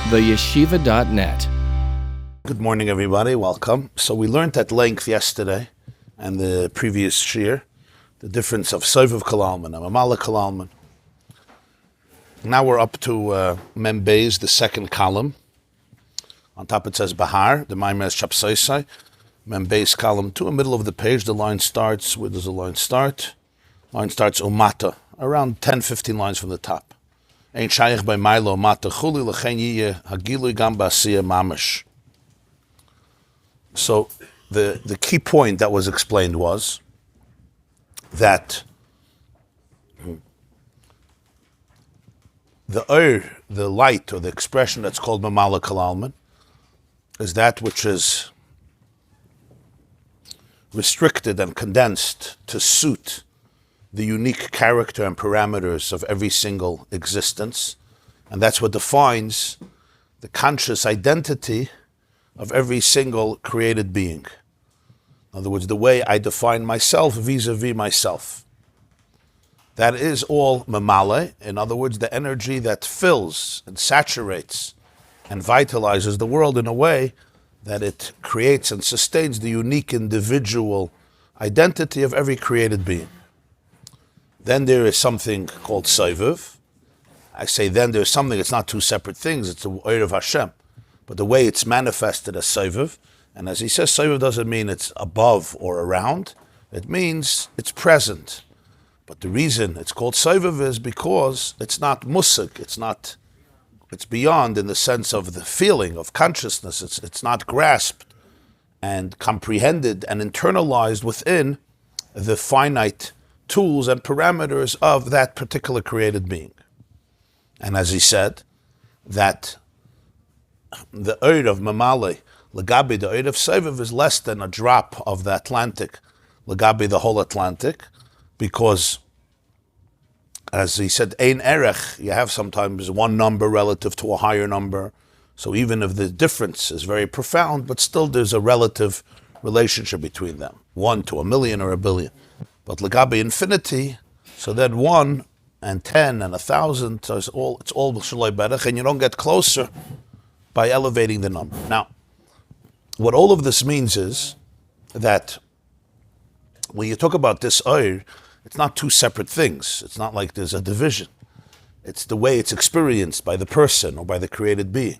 theyeshiva.net. Good morning, everybody. Welcome. So we learned at length yesterday and the previous shir the difference of Sovev Kalalman and Mamala Kalalman. Now we're up to Mem Bais, the second column. On top it says Behar, the Maimer is Shabsosai. Mem Bais, column 2, in the middle of the page, the line starts. Where does the line start? Line starts Umata, around 10-15 lines from the top. Ein Shaykh by Milo Umata Chuli L'chein Yiyeh Hagilui Gam Ba'asiyah Mamash. So the key point that was explained was that the light or the expression that's called Mamala Kalalman is that which is restricted and condensed to suit the unique character and parameters of every single existence. And that's what defines the conscious identity of every single created being. In other words, the way I define myself vis-a-vis myself. That is all mamale. In other words, the energy that fills and saturates and vitalizes the world in a way that it creates and sustains the unique individual identity of every created being. Then there is something called Sovev. I say then there's something, it's not two separate things, it's the Iyar of Hashem. But the way it's manifested as Sovev, and as he says, Sovev doesn't mean it's above or around, it means it's present. But the reason it's called Sovev is because it's not musik, it's beyond in the sense of the feeling of consciousness. It's not grasped and comprehended and internalized within the finite tools and parameters of that particular created being. And as he said, that the Iyar of Mamale, Lagabi, the Iyar of Sovev, is less than a drop of the Atlantic, Lagabi, the whole Atlantic, because, as he said, Ein Erech, you have sometimes one number relative to a higher number. So even if the difference is very profound, but still there's a relative relationship between them, 1 to 1,000,000 or 1,000,000,000. But Lagabi infinity, so then 1 and 10 and 1,000, so it's all Shaloi Berech, and you don't get closer by elevating the number. Now, what all of this means is that when you talk about this Iyar, it's not two separate things. It's not like there's a division. It's the way it's experienced by the person or by the created being.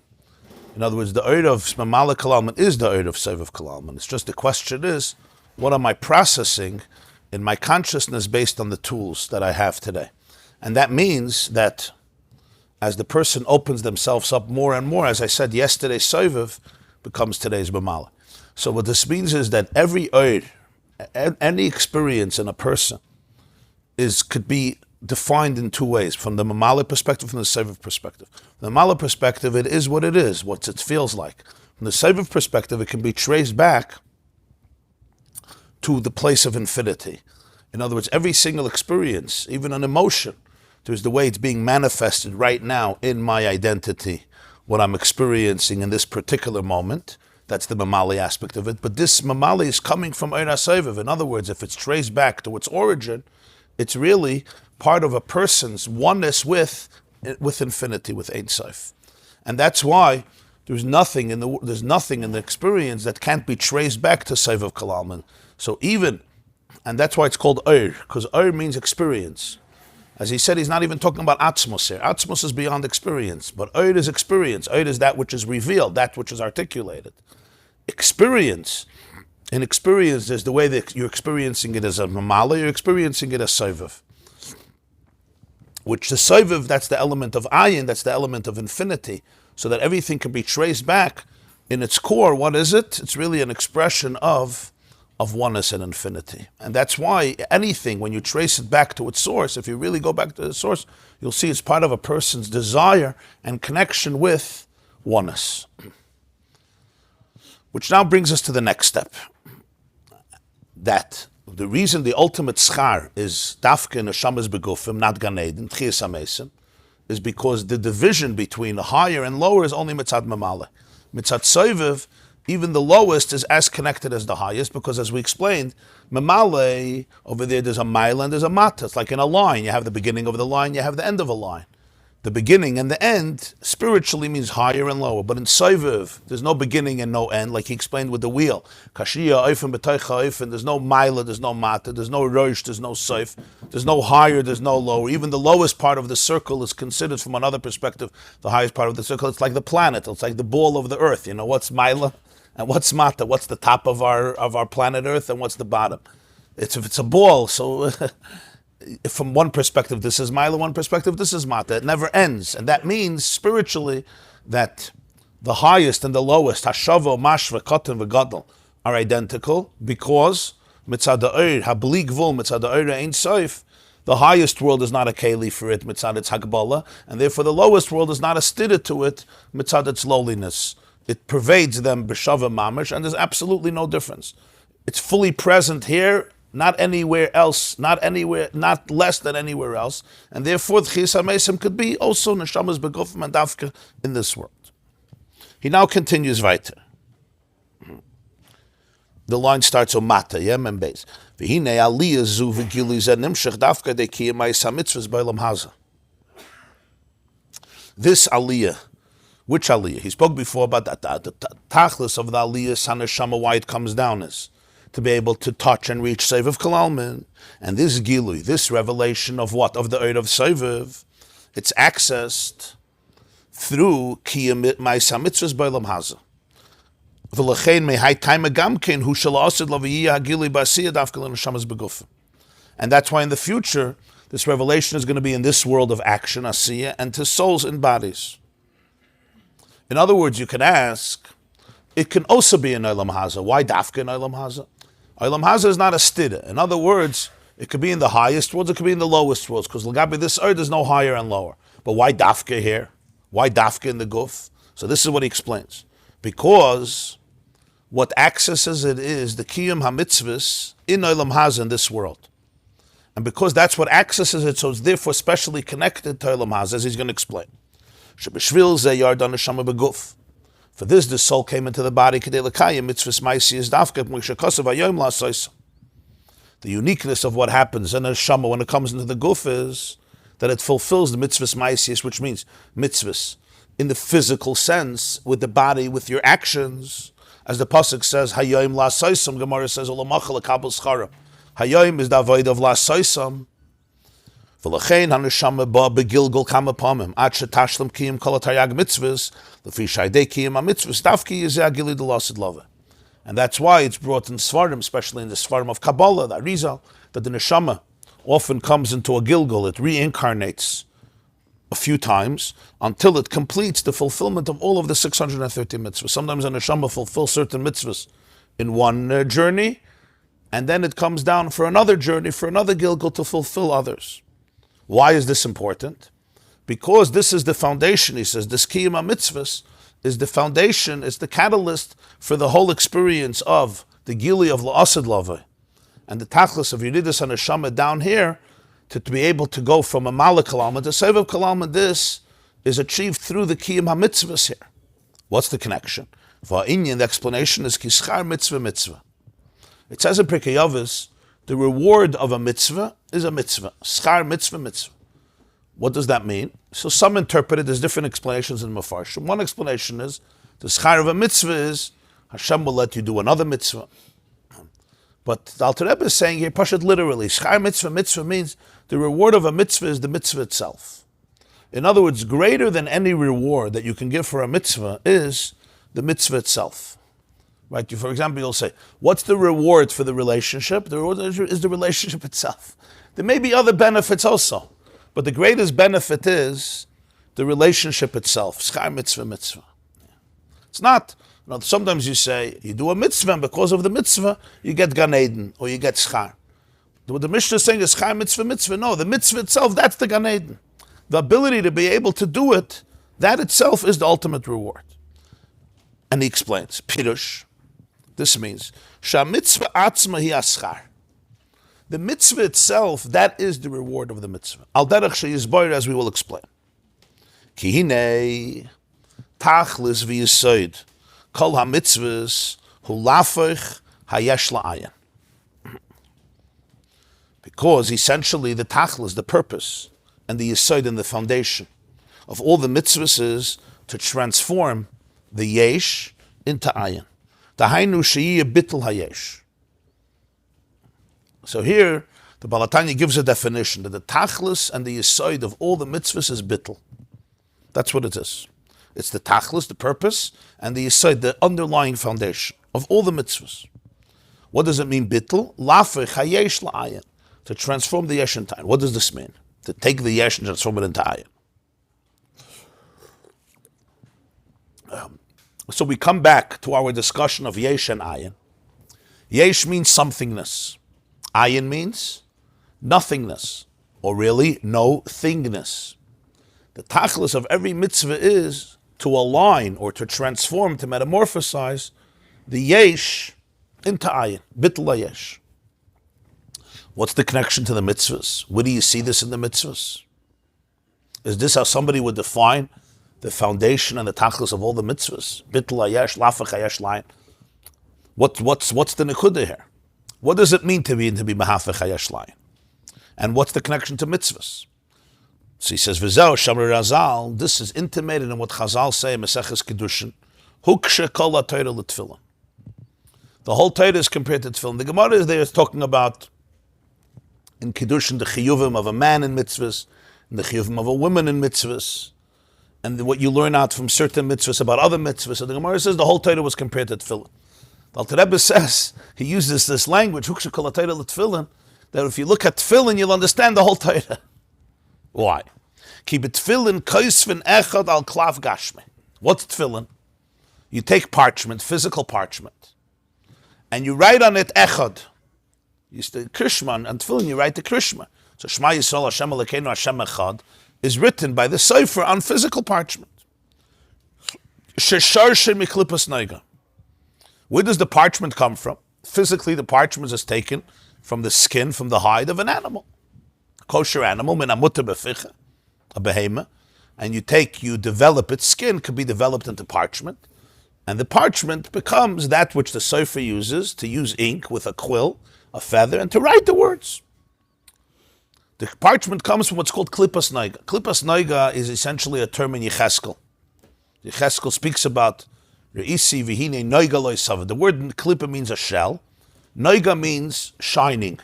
In other words, the Iyar of Mamala Kalalman is the Iyar of Sovev Kalalman. It's just the question is, what am I processing in my consciousness based on the tools that I have today? And that means that as the person opens themselves up more and more, as I said, yesterday's Sovev becomes today's Mamala. So what this means is that every Iyar, any experience in a person could be defined in two ways, from the Mamala perspective, from the Sovev perspective. From the Mamala perspective, it is what it is, what it feels like. From the Sovev perspective, it can be traced back to the place of infinity. In other words, every single experience, even an emotion, there's the way it's being manifested right now in my identity, what I'm experiencing in this particular moment. That's the Mamali aspect of it. But this Mamali is coming from Iyar HaSovev. In other words, if it's traced back to its origin, it's really part of a person's oneness with infinity, with Ein Sof. And that's why there's nothing in the experience that can't be traced back to Sovev Kalalman. So and that's why it's called Iyar, because Iyar means experience. As he said, he's not even talking about Atzmos here. Atzmos is beyond experience, but Iyar is experience. Iyar is that which is revealed, that which is articulated. Experience. In experience, there's the way that you're experiencing it as a Mamala, you're experiencing it as Sovev. Which the Sovev, that's the element of Ayin, that's the element of infinity, so that everything can be traced back in its core. What is it? It's really an expression of oneness and infinity. And that's why anything, when you trace it back to its source, if you really go back to the source, you'll see it's part of a person's desire and connection with oneness. Which now brings us to the next step. That the reason the ultimate schar is dafke neshamas begufim, not Gan Eden, tchias hamesim, is because the division between the higher and lower is only mitzad mamale. Mitzad sovev, even the lowest is as connected as the highest, because as we explained, mamale, over there there's a mile and there's a mata. It's like in a line. You have the beginning of the line, you have the end of a line. The beginning and the end spiritually means higher and lower. But in Soiviv, there's no beginning and no end, like he explained with the wheel. Kashiya, Oifen, B'toicha, Oifen, there's no Maila, there's no Mata, there's no Rosh, there's no Soif, there's no higher, there's no lower. Even the lowest part of the circle is considered from another perspective, the highest part of the circle. It's like the planet, it's like the ball of the earth. You know, what's Maila and what's Mata? What's the top of our planet Earth and what's the bottom? If it's a ball, so... from one perspective, this is Maila, one perspective, this is Mata. It never ends. And that means, spiritually, that the highest and the lowest, Hashavo, Mashva, Kotan, V'Gadol, are identical, because, Mitzad ha'Oir, Habli Gvul, Mitzad ha'Oir, Ein Soif, the highest world is not a Keli for it, Mitzad its Hagbala, and therefore the lowest world is not a stira to it, Mitzad its lowliness. It pervades them, B'Shava Mamash, and there's absolutely no difference. It's fully present here, not anywhere else, not less than anywhere else, and therefore the Chis HaMesim could be also Neshamas Begufim and Dafka in this world. He now continues weiter. The line starts on Mata, Mem Bais. V'hine aliyah zu v'gili zeh nimshach dafka de kiyamais hamitzvahs b'olam haza. This aliyah, which aliyah? He spoke before about that, the tachlis of the aliyah, Sanashama, why it comes down is to be able to touch and reach Seviv Kalalmin. And this Gilui, this revelation of what? Of the Eid of Seviv, it's accessed through Kiyam Ma'isa Mitzvahs B'olam Haza. V'lechein mehai taima gamkein hu shel asid lo v'yiyah hagilui b'asiyah dafka l'neshamas begufim. And that's why in the future, this revelation is going to be in this world of action, asiyah, and to souls and bodies. In other words, you can ask, it can also be in Olam Haza. Why dafka in Olam Haza? Olam Haza is not a stira. In other words, it could be in the highest worlds, it could be in the lowest worlds, because l'gabi this earth is no higher and lower. But why dafka here? Why dafka in the guf? So this is what he explains. Because what accesses it is the kiyum hamitzvahs in Olam Haza in this world. And because that's what accesses it, so it's therefore specially connected to Olam Haza, as he's going to explain. Shebeshvil ze yardan neshama beguf. For this, the soul came into the body. The uniqueness of what happens in a neshama when it comes into the guf is that it fulfills the mitzvahs ma'asis, which means mitzvahs in the physical sense, with the body, with your actions. As the pasuk says, Hayoim la soisam, Gemara says, Olamachal akabel schara. Hayoim is the avoid of la soisam. V'lachein haneshama ba begilgul kama pamim. Ad shetashlam kiyim kol hatayag mitzvahs. Lefi shaydei kiyim ha-mitzvahs. Dafki yizeh agili de lasid love. And that's why it's brought in Svarim, especially in the Svarim of Kabbalah, the Arizal, that the neshama often comes into a gilgul. It reincarnates a few times until it completes the fulfillment of all of the 630 mitzvahs. Sometimes a neshama fulfills certain mitzvahs in one journey, and then it comes down for another journey, for another gilgul to fulfill others. Why is this important? Because this is the foundation, he says. This kiyum mitzvahs is the foundation, is the catalyst for the whole experience of the gili of la'asid lavai. And the tachlis of Yeridus and Neshama down here, to be able to go from a Malak Kalalma to Sevav Kalalma, this is achieved through the kiyum mitzvahs here. What's the connection? Va'inyan, the explanation is kischar mitzvah mitzvah. It says in Pirkei Avos, the reward of a mitzvah is a mitzvah. Schar mitzvah mitzvah. What does that mean? So some interpret it, there's different explanations in Mefarshim. One explanation is, the schar of a mitzvah is, Hashem will let you do another mitzvah. But the Alter Rebbe is saying here, Pashat literally, schar mitzvah mitzvah means the reward of a mitzvah is the mitzvah itself. In other words, greater than any reward that you can give for a mitzvah is the mitzvah itself. Right? For example, you'll say, what's the reward for the relationship? The reward is the relationship itself. There may be other benefits also, but the greatest benefit is the relationship itself. Schar mitzvah mitzvah. It's not, sometimes you say, you do a mitzvah, and because of the mitzvah, you get Gan Eden, or you get schar. What the Mishnah is saying is schar mitzvah mitzvah. No, the mitzvah itself, that's the Gan Eden. The ability to be able to do it, that itself is the ultimate reward. And he explains, Pirush, this means, Shamitzvah atzma hi aschar. The mitzvah itself, that is the reward of the mitzvah. Al derech sheyizboir, as we will explain. Ki hinei tachlis v'yisoid kol ha-mitzvahs hu lafich hayesh la'ayin. Because essentially the tachlis, the purpose, and the yisoid and the foundation of all the mitzvahs is to transform the yesh into ayin. Dahainu she'iyeh bittul hayesh. So here, the Baal HaTanya gives a definition that the tachlis and the yisoid of all the mitzvahs is bittul. That's what it is. It's the tachlis, the purpose, and the yisoid, the underlying foundation of all the mitzvahs. What does it mean, bittul? Lafech hayesh la'ayin. To transform the yesh into ayin. What does this mean? To take the yesh and transform it into ayin. So we come back to our discussion of yesh and ayin. Yesh means somethingness. Ayin means nothingness, or really no thingness. The tachlis of every mitzvah is to align or to transform, to metamorphosize the yesh into ayin, bittul yesh. What's the connection to the mitzvahs? Where do you see this in the mitzvahs? Is this how somebody would define the foundation and the tachlis of all the mitzvahs? Bittul yesh, lafach yesh layin. What's the nekuda here? What does it mean to be mahafech hayesh layin? And what's the connection to mitzvahs? So he says, V'zeh Shamar Razal, this is intimated in what Chazal say in Maseches Kedushin, Hukshe kol ha-Torah l'tefillin. The whole Torah is compared to tefillin. The Gemara is there talking about in Kedushin the chiyuvim of a man in mitzvahs, and the chiyuvim of a woman in mitzvahs, and what you learn out from certain mitzvahs about other mitzvahs. So the Gemara says the whole Torah was compared to tefillin. The Alter Rebbe says, he uses this language, Hukshe kol ha-Torah l'tefillin, that if you look at tefillin, you'll understand the whole Torah. Why? Ki b'tefillin koisvin echad al klav gashme. What's tefillin? You take parchment, physical parchment, and you write on it echad. You say krishma, and tefillin you write the krishma. So Shema Yisrael Hashem Elokeinu Hashem Echad is written by the sofer on physical parchment. Sheshar she miklipas noiga. Where does the parchment come from? Physically, the parchment is taken from the skin, from the hide of an animal. Kosher animal, min amuta beficha, a behema, and you develop its skin, could be developed into parchment, and the parchment becomes that which the sofer uses to use ink with a quill, a feather, and to write the words. The parchment comes from what's called klipas noiga. Klipas noiga is essentially a term in Yecheskel. Yecheskel speaks about re'isi v'hine noiga lo yisava. The word klipa means a shell. Noiga means shining,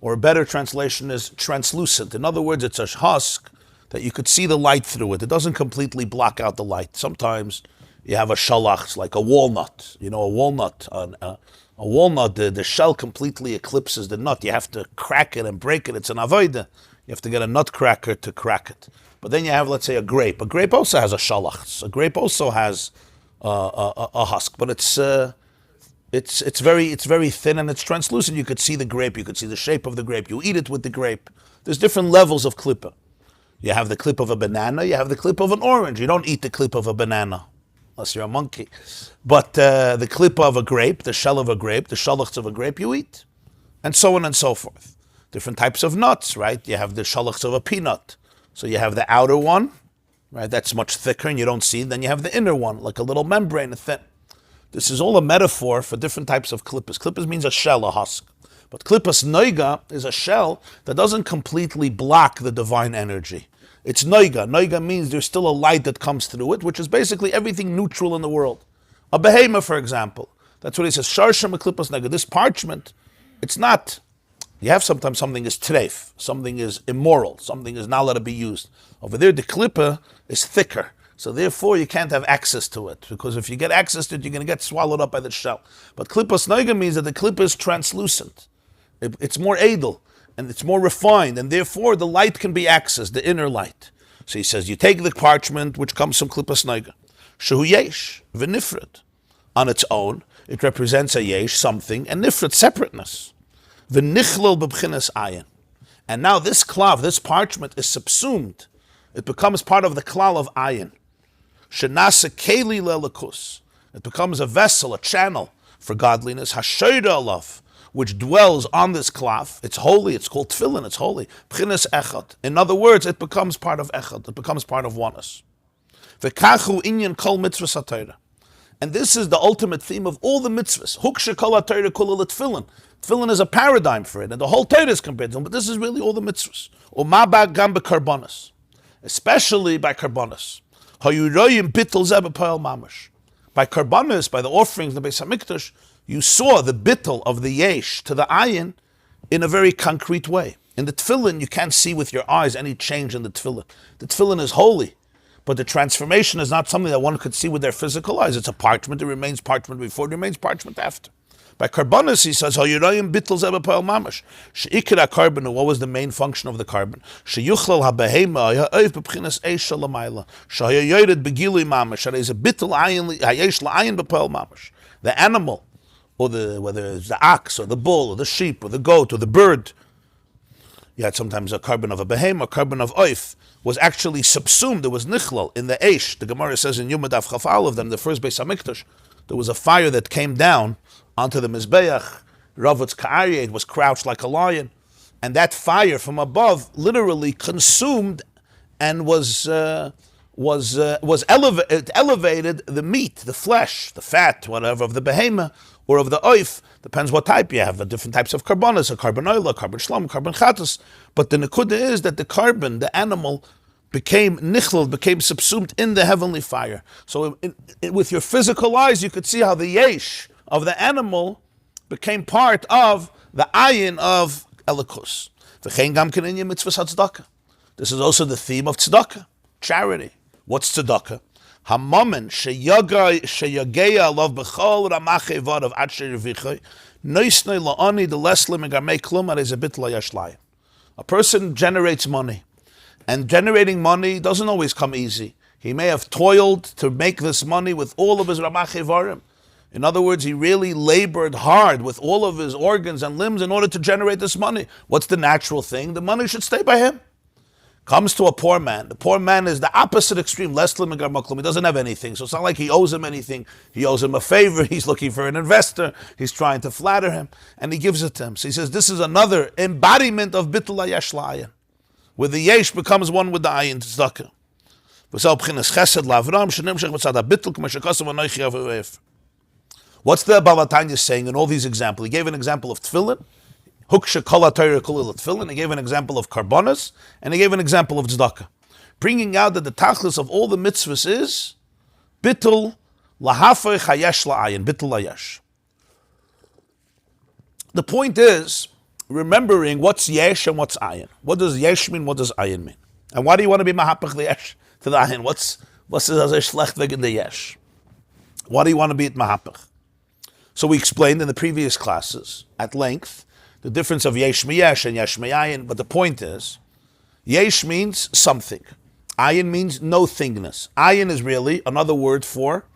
or a better translation is translucent. In other words, it's a husk that you could see the light through it. It doesn't completely block out the light. Sometimes you have a shalach, it's like a walnut. You know, a walnut, the shell completely eclipses the nut. You have to crack it and break it. It's an avodah. You have to get a nut cracker to crack it. But then you have, let's say, a grape. A grape also has a shalach. A grape also has a husk, but it's very thin and it's translucent. You could see the grape. You could see the shape of the grape. You eat it with the grape. There's different levels of klippa. You have the clip of a banana. You have the clip of an orange. You don't eat the clip of a banana, unless you're a monkey. But the clip of a grape, the shell of a grape, the shalochs of a grape, you eat. And so on and so forth. Different types of nuts, right? You have the shalochs of a peanut. So you have the outer one, right? That's much thicker and you don't see. Then you have the inner one, like a little membrane, thin. This is all a metaphor for different types of klippas. Klippas means a shell, a husk. But klippas noiga is a shell that doesn't completely block the divine energy. It's noiga. Noiga means there's still a light that comes through it, which is basically everything neutral in the world. A behema, for example. That's what he says. Sharsha klippas noiga. This parchment, it's not. You have sometimes something is treif, something is immoral, something is not allowed to be used. Over there, the klippa is thicker. So therefore, you can't have access to it, because if you get access to it, you're going to get swallowed up by the shell. But klippas noiga means that the klippa is translucent. It's more edel, and it's more refined, and therefore the light can be accessed, the inner light. So he says, you take the parchment, which comes from klippas noiga, shehu yesh, v'nifrit. On its own, it represents a yesh, something, and nifrit, separateness. V'nichlil b'bchinas ayin. And now this klav, this parchment, is subsumed. It becomes part of the klal of ayin. Shenasa keli lelakus. It becomes a vessel, a channel for godliness. Hashoyda alav, which dwells on this klav. It's holy. It's called tefillin. It's holy. B'chinas echad. In other words, it becomes part of echad. It becomes part of oneness. V'kachu inyan kol mitzvahs haTorah. And this is the ultimate theme of all the mitzvahs. Hukshe kol haTorah kula l'tefillin. Tefillin is a paradigm for it, and the whole Torah is compared to them, but this is really all the mitzvahs. Umaba gam b'karbanos. especially by karbonos. By karbonos, by the offerings in the Beis HaMikdash, you saw the bittul of the yesh to the ayin in a very concrete way. In the tefillin, you can't see with your eyes any change in the tefillin. The tefillin is holy, but the transformation is not something that one could see with their physical eyes. It's a parchment, it remains parchment before, it remains parchment after. By karbonos, he says, "Hayurayim bittul zeh b'poel mamash." She'ikra carbon. What was the main function of the carbon? Sheyuchlal habehema ha'oif b'pchinas eish shalamayla. Shehayoyred begilui mamash. There is a bittul ayin hayesh la'ayin b'poel mamash. The animal, or whether it's the ox or the bull or the sheep or the goat or the bird, you had sometimes a carbon of a behema, a carbon of oif, was actually subsumed. It was nichlal in the eish. The Gemara says in Yom Daf Chaf Aleph, them the first Beis HaMikdash, there was a fire that came down onto the Mizbeach. Ravutz Ka'aryeh, it was crouched like a lion, and that fire from above literally consumed and elevated the meat, the flesh, the fat, whatever, of the behema or of the oif. Depends what type you have. Different types of carbonas, a carbon oil, a carbon shlam, carbon chatas. But the nekuda is that the carbon, the animal, became nichlal, became subsumed in the heavenly fire. So with your physical eyes, you could see how the yesh of the animal became part of the ayin of Elikus. This is also the theme of tzedakah, charity. What's tzedakah? Hamamen sheyageya alav b'chol ramach evad of adsher revichoy noisnei la'ani the lesle megarmei klum arizabit layashlai. A person generates money, and generating money doesn't always come easy. He may have toiled to make this money with all of his ramach evarim. In other words, he really labored hard with all of his organs and limbs in order to generate this money. What's the natural thing? The money should stay by him. Comes to a poor man. The poor man is the opposite extreme. He doesn't have anything. So it's not like he owes him anything. He owes him a favor. He's looking for an investor. He's trying to flatter him. And he gives it to him. So he says, this is another embodiment of Bittul HaYesh La'ayin, where the Yesh becomes one with the Ayin Tzedakah. What's the Balatanya saying in all these examples? He gave an example of tefillin, huksha kol ha'torah kulil tefillin. He gave an example of karbonos, and he gave an example of tzedakah, bringing out that the tachlis of all the mitzvahs is bittul lahafay chayesh la'ayin, bittul layesh. The point is remembering what's yesh and what's ayin. What does yesh mean? What does ayin mean? And why do you want to be mahapach the yesh to the ayin? What's the shlecht wegen the yesh? Why do you want to be at mahapach? So we explained in the previous classes at length the difference of yesh meyesh and yesh meyayin, but the point is, yesh means something. Ayin means nothingness. Ayin is really another word for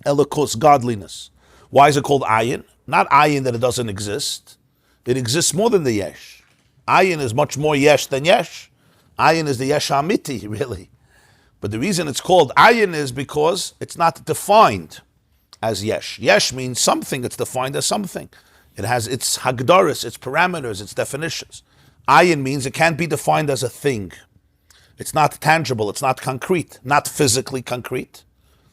elikos, godliness. Why is it called ayin? Not ayin that it doesn't exist. It exists more than the yesh. Ayin is much more yesh than yesh. Ayin is the yesh amiti, really. But the reason it's called ayin is because it's not defined as yesh. Yesh means something, it's defined as something. It has its hagdaris, its parameters, its definitions. Ayin means it can't be defined as a thing. It's not tangible, it's not concrete, not physically concrete,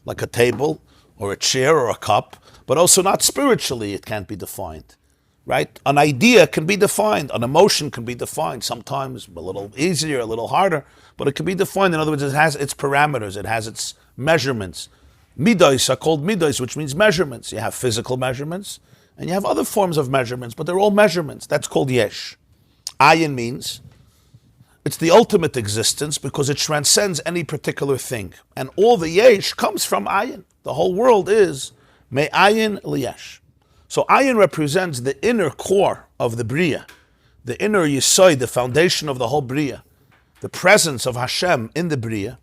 like a table or a chair or a cup, but also not spiritually it can't be defined, right? An idea can be defined, an emotion can be defined, sometimes a little easier, a little harder, but it can be defined. In other words, it has its parameters, it has its measurements. Midos are called midos, which means measurements. You have physical measurements, and you have other forms of measurements, but they're all measurements. That's called yesh. Ayin means it's the ultimate existence because it transcends any particular thing. And all the yesh comes from ayin. The whole world is me'ayin liyesh. So ayin represents the inner core of the bria, the inner yesod, the foundation of the whole bria, the presence of Hashem in the bria,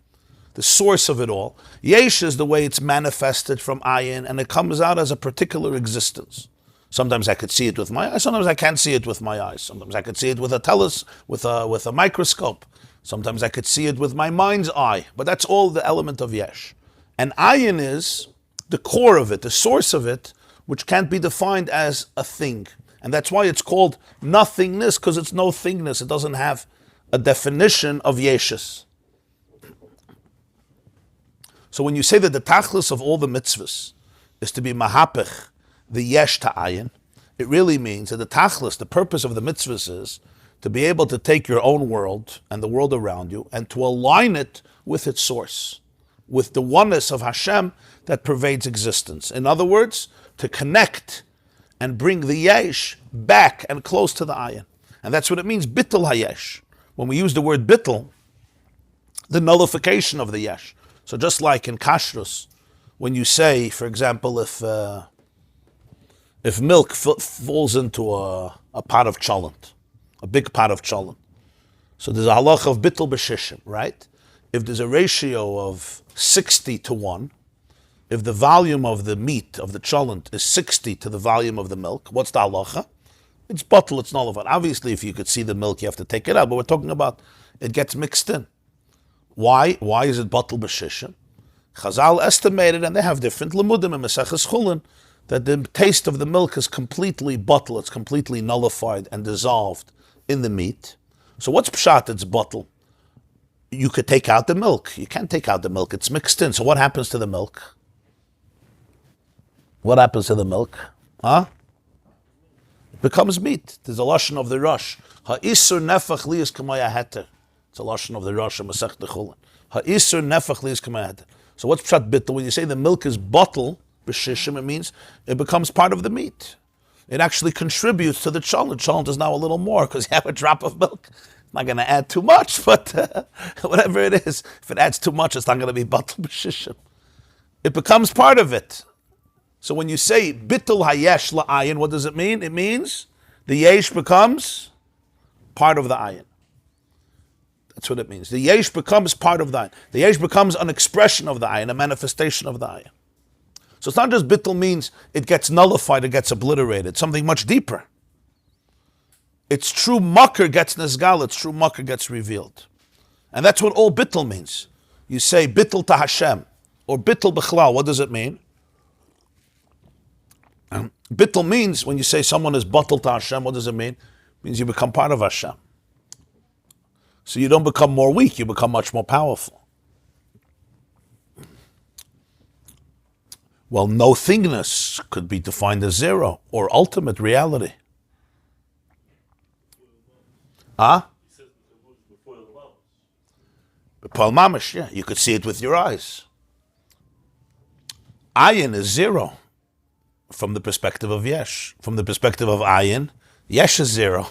the source of it all. Yesh is the way it's manifested from ayin, and it comes out as a particular existence. Sometimes I could see it with my eyes, sometimes I can't see it with my eyes. Sometimes I could see it with a microscope. Sometimes I could see it with my mind's eye. But that's all the element of yesh. And ayin is the core of it, the source of it, which can't be defined as a thing. And that's why it's called nothingness, because it's no thingness. It doesn't have a definition of yeshus. So when you say that the tachlis of all the mitzvahs is to be mahapech, the yesh to ayin, it really means that the tachlis, the purpose of the mitzvahs is to be able to take your own world and the world around you and to align it with its source, with the oneness of Hashem that pervades existence. In other words, to connect and bring the yesh back and close to the ayin. And that's what it means, bittul hayesh. When we use the word bittul, the nullification of the yesh. So just like in kashrus, when you say, for example, if milk falls into a pot of cholent, a big pot of cholent, so there's a halacha of bittul b'shishim, right? If there's a ratio of 60 to 1, if the volume of the meat, of the cholent, is 60 to the volume of the milk, what's the halacha? It's bottle, it's nullified. Obviously, if you could see the milk, you have to take it out, but we're talking about it gets mixed in. Why? Why is it bottle b'shishim? Chazal estimated, and they have different lemudim in Maseches Chulin, that the taste of the milk is completely bottle, it's completely nullified and dissolved in the meat. So what's pshat? It's bottle. You could take out the milk. You can't take out the milk, it's mixed in. So what happens to the milk? What happens to the milk? It becomes meat. There's a lashon of the Rosh. Ha'isur nefach li is k'maya heter. It's a lashon of the Rosh in Masech Chulin. Ha'isur nefach li is k'maya heter. So what's pshat bittul? When you say the milk is bottle, b'shishim, it means it becomes part of the meat. It actually contributes to the cholent. Cholent is now a little more because you have a drop of milk. It's not going to add too much, but whatever it is, if it adds too much, it's not going to be bottle b'shishim. It becomes part of it. So when you say bittul hayesh la'ayin, what does it mean? It means the yesh becomes part of the ayin. That's what it means. The yesh becomes part of the ayin. The yesh becomes an expression of the ayin, a manifestation of the ayin. So it's not just bittul means it gets nullified, it gets obliterated. It's something much deeper. Its true makar gets nizgal, its true makar gets revealed. And that's what all bittul means. You say bittul to Hashem, or bittul b'chlal, what does it mean? Bittul means, when you say someone is bottled to Hashem, what does it mean? It means you become part of Hashem. So you don't become more weak, you become much more powerful. Well, nothingness could be defined as zero, or ultimate reality. B'pol mamash, yeah, you could see it with your eyes. Ayin is zero. From the perspective of yesh. From the perspective of ayin, yesh is zero.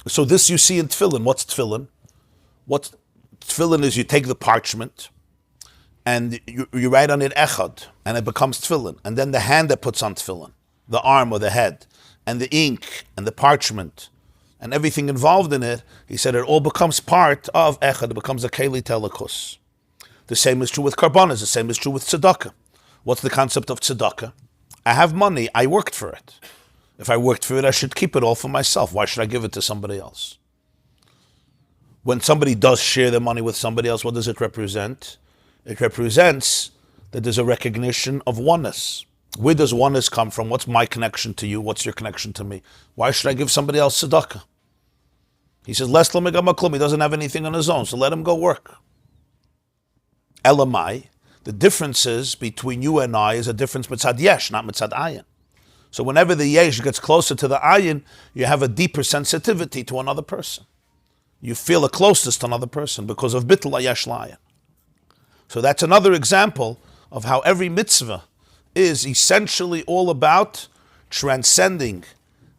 So this you see in tefillin. What's tefillin? What tefillin is, you take the parchment and you write on it echad, and it becomes tefillin. And then the hand that puts on tefillin, the arm or the head, and the ink and the parchment and everything involved in it, he said it all becomes part of echad. It becomes a keli telekus. The same is true with karbanas. The same is true with tzedakah. What's the concept of tzedakah? I have money. I worked for it. If I worked for it, I should keep it all for myself. Why should I give it to somebody else? When somebody does share their money with somebody else, what does it represent? It represents that there's a recognition of oneness. Where does oneness come from? What's my connection to you? What's your connection to me? Why should I give somebody else tzedakah? He says, Les l'megamaklum. He doesn't have anything on his own, so let him go work. Elamai, the differences between you and I is a difference mitzad yesh, not mitzad ayin. So whenever the yesh gets closer to the ayin, you have a deeper sensitivity to another person. You feel a closeness to another person because of bittul yesh la'ayin. So that's another example of how every mitzvah is essentially all about transcending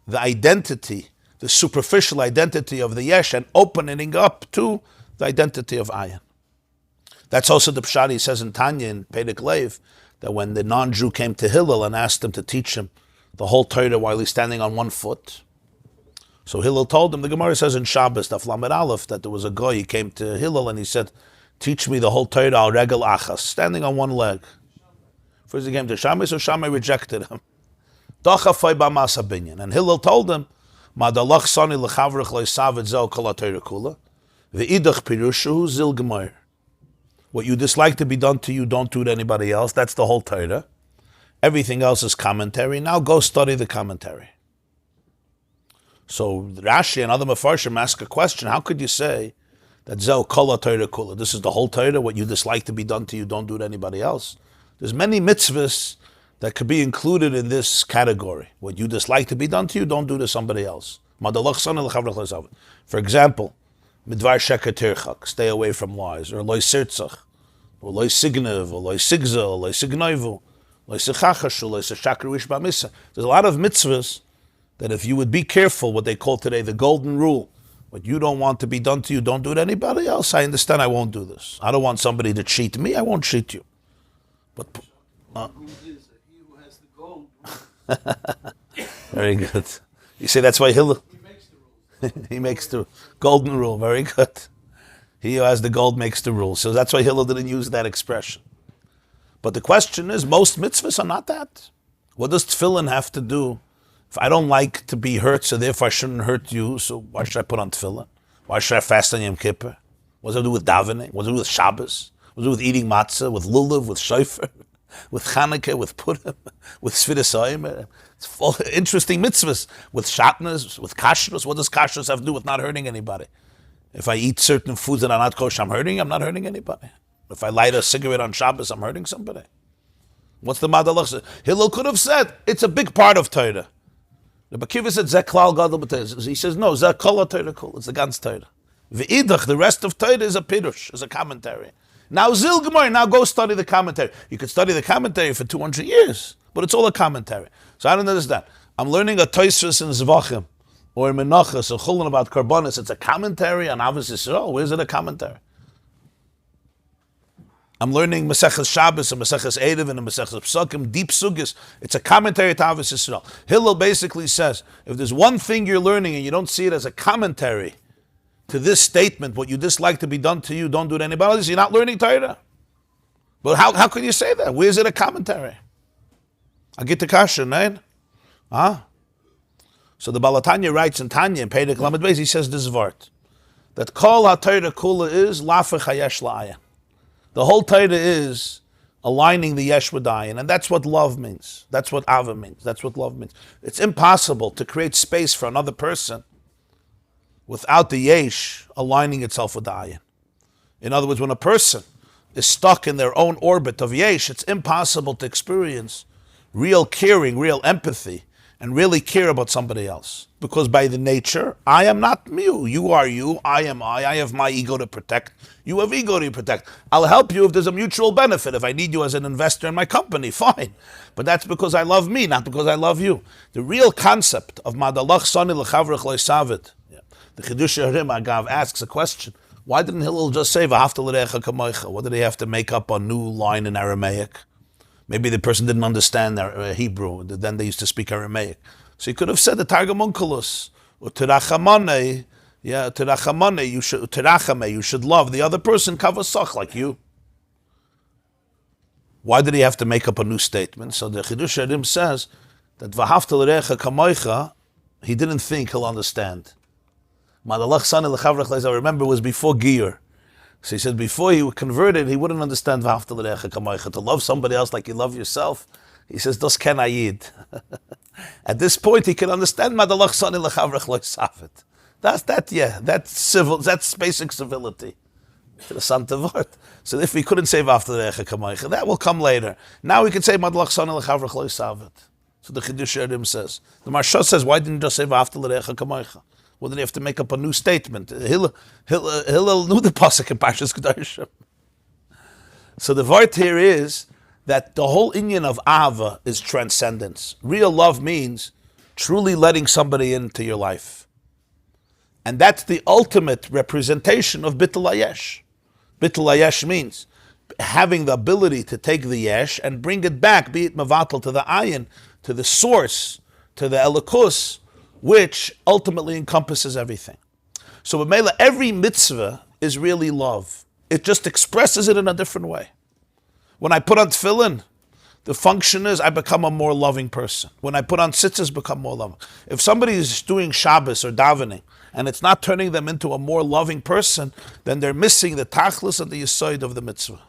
the identity, the superficial identity of the yesh, and opening up to the identity of ayin. That's also the pshat he says in Tanya, in Perek Lev, that when the non-Jew came to Hillel and asked him to teach him the whole Torah while he's standing on one foot. So Hillel told him, the Gemara says in Shabbos, Daf Lamed Aleph, that there was a guy, he came to Hillel and he said, teach me the whole Torah al regel achas, standing on one leg. First he came to Shammai, so Shammai rejected him. And Hillel told him, Madalach sani l'chavrich le'savet zeh kol ha-Torah kula, ve'idach pirushu zil gemar. What you dislike to be done to you, don't do to anybody else. That's the whole Torah. Everything else is commentary. Now go study the commentary. So Rashi and other Mefarshim ask a question. How could you say that Zeh kol ha-Torah kula? This is the whole Torah. What you dislike to be done to you, don't do to anybody else. There's many mitzvahs that could be included in this category. What you dislike to be done to you, don't do to somebody else. For example, midvar sheker tirchak, stay away from lies, or loy sirtzach, or loy signev, or loy sigza, or loy signoivu, loy sechachashu, loy sechakru ish b'misa. There's a lot of mitzvahs that if you would be careful, what they call today the golden rule, what you don't want to be done to you, don't do to anybody else. I understand I won't do this. I don't want somebody to cheat me, I won't cheat you. But very good. You say that's why Hillel. He makes the golden rule. Very good. He who has the gold makes the rule. So that's why Hillel didn't use that expression. But the question is, most mitzvahs are not that. What does tefillin have to do? If I don't like to be hurt, so therefore I shouldn't hurt you, so why should I put on tefillin? Why should I fast on Yom Kippur? What does it do with davening? What does it do with Shabbos? What does it do with eating matzah, with lulav, with shofar, with Chanukah, with Purim, with Svidasayim? It's full interesting mitzvahs. With shatnas, with kashrus. What does kashrus have to do with not hurting anybody? If I eat certain foods that are not kosher, I'm not hurting anybody. If I light a cigarette on Shabbos, I'm hurting somebody. What's the Madalach? Hillel could have said, it's a big part of Torah. The Bakiva said, Zeh klal gadol b'Torah. He says, no, Zeh kol Torah kol. It's the ganz Torah. V'idach, the rest of Torah is a pirush, is a commentary. Now Zil Gemara, now go study the commentary. You could study the commentary for 200 years, but it's all a commentary. So I don't understand. I'm learning a Tosfos in Zvachim, or Menachos, or Chulin about Karbonis. It's a commentary on Avos Yisrael. Where's it a commentary? I'm learning Maseches Shabbos and Maseches Erev and Maseches Psukim, deep sugis. It's a commentary to Avos Yisrael. Hillel basically says, if there's one thing you're learning and you don't see it as a commentary to this statement, what you dislike to be done to you, don't do it to anybody else, you're not learning Torah. But how can you say that? Where's it a commentary? I get the kasha, right? Huh? So the Balatanya writes in Tanya, in Perek Lamed Beis, he says this vart, that Kol HaTorah Kula is Lafech HaYesh La'ayin. The whole Torah is aligning the yesh with ayin, and that's what love means. That's what ava means. That's what love means. It's impossible to create space for another person without the yesh aligning itself with the ayin. In other words, when a person is stuck in their own orbit of yesh, it's impossible to experience real caring, real empathy, and really care about somebody else. Because by the nature, I am not you. You are you, I am I have my ego to protect. You have ego to protect. I'll help you if there's a mutual benefit. If I need you as an investor in my company, fine. But that's because I love me, not because I love you. The real concept of Madalach Sani L'chavrach Lo'isavit, the Chidush Harim Agav asks a question. Why didn't Hillel just say V'hafta l'recha kamoicha? What did he have to make up a new line in Aramaic? Maybe the person didn't understand Hebrew. Then they used to speak Aramaic. So he could have said the Targum Onkelos, U'terachamane, terachamane, you should love the other person, kavasach, like you. Why did he have to make up a new statement? So the Chidush Harim says that V'hafta l'recha kamoicha, he didn't think he'll understand. Madalach Sani L'chavrach Leis, I remember, was before Iyar. So he said before he was converted, he wouldn't understand V'hafta l'recha kamoicha, to love somebody else like you love yourself. He says, Das ken ayid. At this point, he can understand Madalach Sani L'chavrach Leis Safet. That's that, yeah. That's civil. That's basic civility. To the Santa Vart. So if we couldn't say V'hafta l'recha kamoicha, that will come later. Now we can say Madalach Sani L'chavrach Leis Safet. So the Chidush Harim says. The Marsha says, why didn't you just say V'hafta l'recha kamoicha? Well, did he have to make up a new statement? Hillel knew the pasuk in Parshas Kedoshim. So the vart here is that the whole inyan of Ava is transcendence. Real love means truly letting somebody into your life. And that's the ultimate representation of Bittul Hayesh. Bittul Hayesh means having the ability to take the yesh and bring it back, be it mavatal to the ayin, to the source, to the elikus, which ultimately encompasses everything. So B'meila, every mitzvah is really love. It just expresses it in a different way. When I put on tefillin, the function is I become a more loving person. When I put on tzitzis, become more loving. If somebody is doing Shabbos or davening, and it's not turning them into a more loving person, then they're missing the tachlis and the yesod of the mitzvah.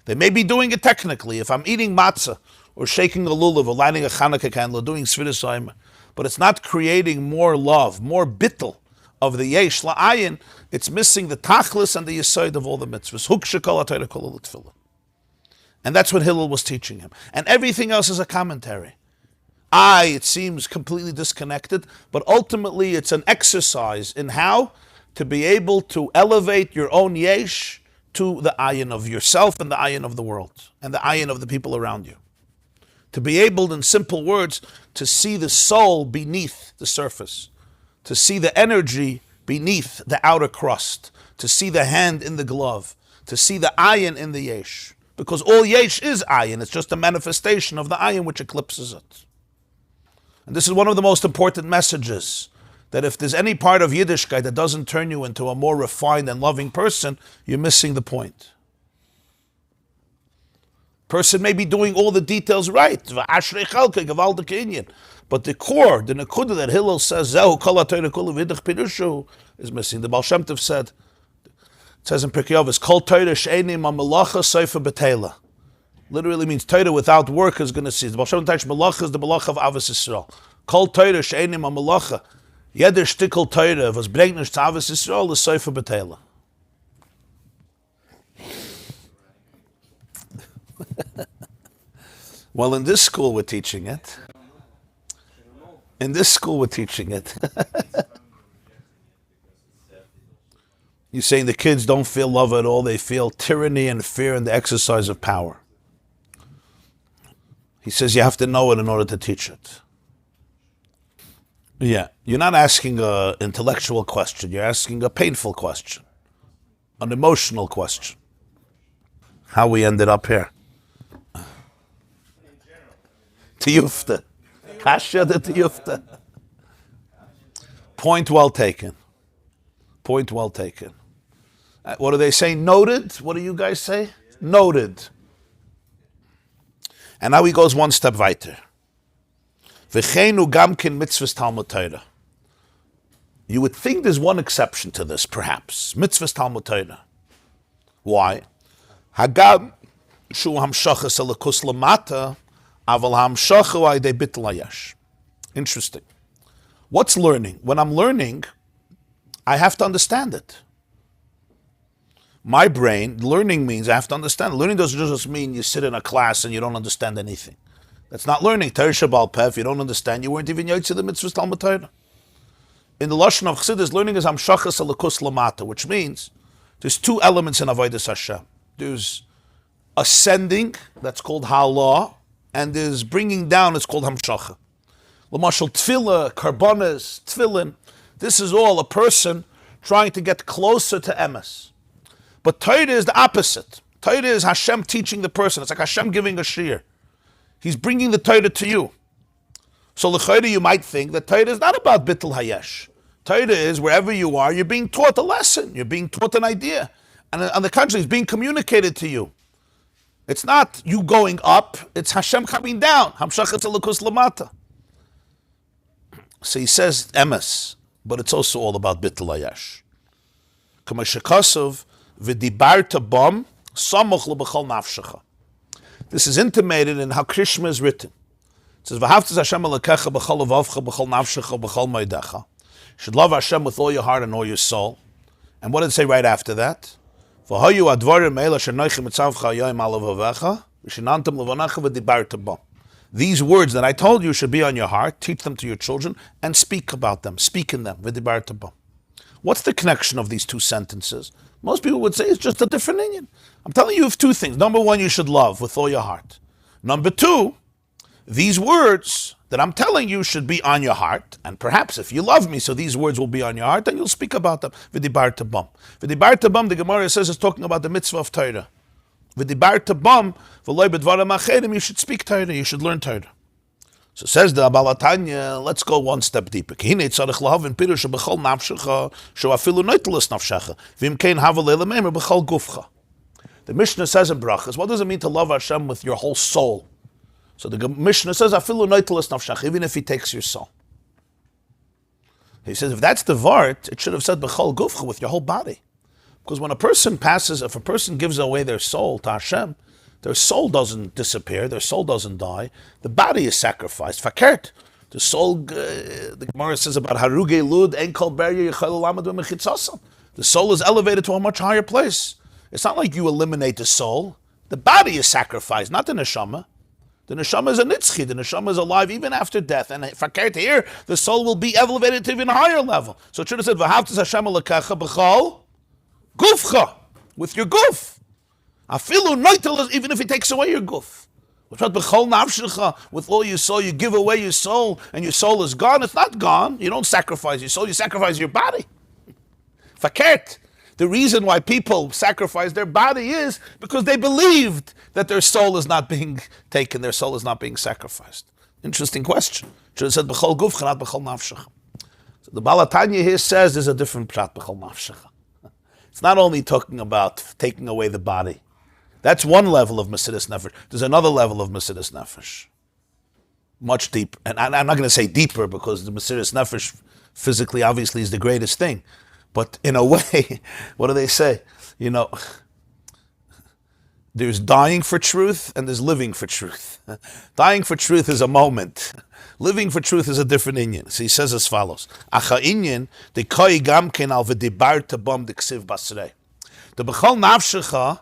They may be doing it technically. If I'm eating matzah, or shaking a lulav, or lighting a Chanukah candle, or doing Svidasayim, but it's not creating more love, more bittul of the yesh la'ayin, it's missing the tachlis and the yesod of all the mitzvahs. And that's what Hillel was teaching him. And everything else is a commentary. It seems completely disconnected, but ultimately it's an exercise in how to be able to elevate your own yesh to the ayin of yourself and the ayin of the world and the ayin of the people around you. To be able, in simple words, to see the soul beneath the surface, to see the energy beneath the outer crust, to see the hand in the glove, to see the ayin in the yesh. Because all yesh is ayin, it's just a manifestation of the ayin which eclipses it. And this is one of the most important messages, that if there's any part of Yiddishkeit that doesn't turn you into a more refined and loving person, you're missing the point. Person may be doing all the details right, but the core, the nekuda that Hillel says, is missing. The Baal Shem Tov said, it says in Pirkei Avos, Kol Torah she'eini ma'melacha sofa b'teila. Literally means Torah without work is going to cease. The Baal Shem Tov Malacha is the Malacha of Avos Yisrael. Kol Torah she'eini ma'melacha. Jeder Stickel Torah, was bringt nicht zu Avos Yisrael, ist sofa b'teila. Well, in this school we're teaching it. In this school we're teaching it. You're saying the kids don't feel love at all, they feel tyranny and fear in the exercise of power. He says you have to know it in order to teach it. Yeah, you're not asking an intellectual question, you're asking a painful question, an emotional question. How we ended up here. Tiyufta. Kasha the tiyufta. Point well taken. Point well taken. What do they say? Noted? What do you guys say? Noted. And now he goes one step weiter. V'cheinu gamkin mitzvahs Talmud Torah. You would think there's one exception to this, perhaps. Mitzvahs Talmud Torah. Why? Hagam shu hamshachas elikus lamata aval hamshachu aydei bittul hayesh. Interesting. What's learning? When I'm learning, I have to understand it. My brain, learning means I have to understand. Learning doesn't just mean you sit in a class and you don't understand anything. That's not learning. Torah Shabbal Peh, if you don't understand, you weren't even yotze the mitzvahs Talmud Torah. In the Lashon of Chassidus, learning is hamshachas elikus lamata, which means there's two elements in Avodas Hashem. There's ascending, that's called halah, and there's bringing down, it's called hamshacha. L'mashal tefillah, karbonas, tefillin, this is all a person trying to get closer to emes. But Torah is the opposite. Torah is Hashem teaching the person. It's like Hashem giving a shir. He's bringing the Torah to you. So l'chayre you might think that Torah is not about bittul hayesh. Torah is wherever you are, you're being taught a lesson. You're being taught an idea. And on the contrary, it's being communicated to you. It's not you going up, it's Hashem coming down. Hamshachat elikus lamata. So he says emes, but it's also all about bittul hayesh. Kama shekasov v'dibarta bam samoch lebechol nafshecha. This is intimated in how Krishma is written. It says, "V'havtas Hashem elakecha b'chol levavcha b'chol nafshecha b'chol moedecha." You should love Hashem with all your heart and all your soul. And what did it say right after that? V'hayu advarim eila shenoichim mitzavcha yoyim alavavecha v'shenantam levonacha v'dibarta bam. These words that I told you should be on your heart. Teach them to your children and speak about them. Speak in them. V'dibarta bam. What's the connection of these two sentences? Most people would say it's just a different Indian. I'm telling you of two things. Number one, you should love with all your heart. Number two, these words that I'm telling you should be on your heart. And perhaps if you love me, so these words will be on your heart, and you'll speak about them. V'dibarta bam. V'dibarta bam, the Gemara says, is talking about the mitzvah of Torah. V'dibarta bam, v'loi b'dvarim acherim, you should speak Torah, you should learn Torah. So says the Abalatanya, let's go one step deeper. The Mishnah says in Brachas, what does it mean to love Hashem with your whole soul? So the Mishnah says, even if he takes your soul. He says, if that's the Vart, it should have said Bechol Gufcha, with your whole body. Because when a person passes, if a person gives away their soul to Hashem, their soul doesn't disappear, their soul doesn't die, the body is sacrificed. Fakert. The soul, the Gemara says about Haruge Lud, Enkol Berya Yechel Lamad Mechitzasam. The soul is elevated to a much higher place. It's not like you eliminate the soul. The body is sacrificed, not the neshama. The neshama is a nitzchi. The neshama is alive even after death. And fakert here, the soul will be elevated to even higher level. So it should have said, "V'havtas Hashem Elokecha b'chol gufcha," with your guf. Afilu noitel, even if he takes away your guf. With all your soul, you give away your soul, and your soul is gone. It's not gone. You don't sacrifice your soul, you sacrifice your body. Fakert. The reason why people sacrifice their body is because they believed that their soul is not being taken, their soul is not being sacrificed. Interesting question. Should have said, B'chol gufcha, not B'chol nafshecha. So the Baal HaTanya here says there's a different pshat, B'chol nafshecha. It's not only talking about taking away the body. That's one level of Mesiras Nefesh. There's another level of Mesiras Nefesh. Much deeper. And I'm not going to say deeper because the Mesiras Nefesh physically obviously is the greatest thing. But in a way, what do they say? You know, there's dying for truth and there's living for truth. Dying for truth is a moment. Living for truth is a different inyan. So he says as follows. Acha inyan, the koi gamken al v'dibarta bam diksiv basrei. The b'chol nafshecha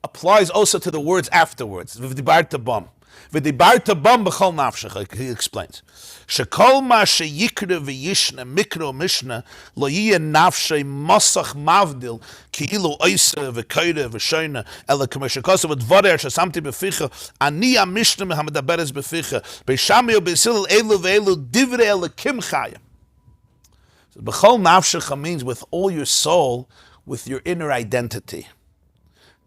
applies also to the words afterwards. V'dibarta bam. V'dibarta bam b'chol nafshecha, he explains. Shekol ma sheyikra v'yishna mikro mishna lo yiyeh nafshei masach mavdil ki ilu oisa v'koyre v'shoyna ela k'meshakasa v'dvarer shesamti b'ficha ani ha-mishna mehamadaberes b'ficha b'shamio b'silil elu v'elu divrei elikim chaya. B'chol nafshecha means with all your soul, with your inner identity,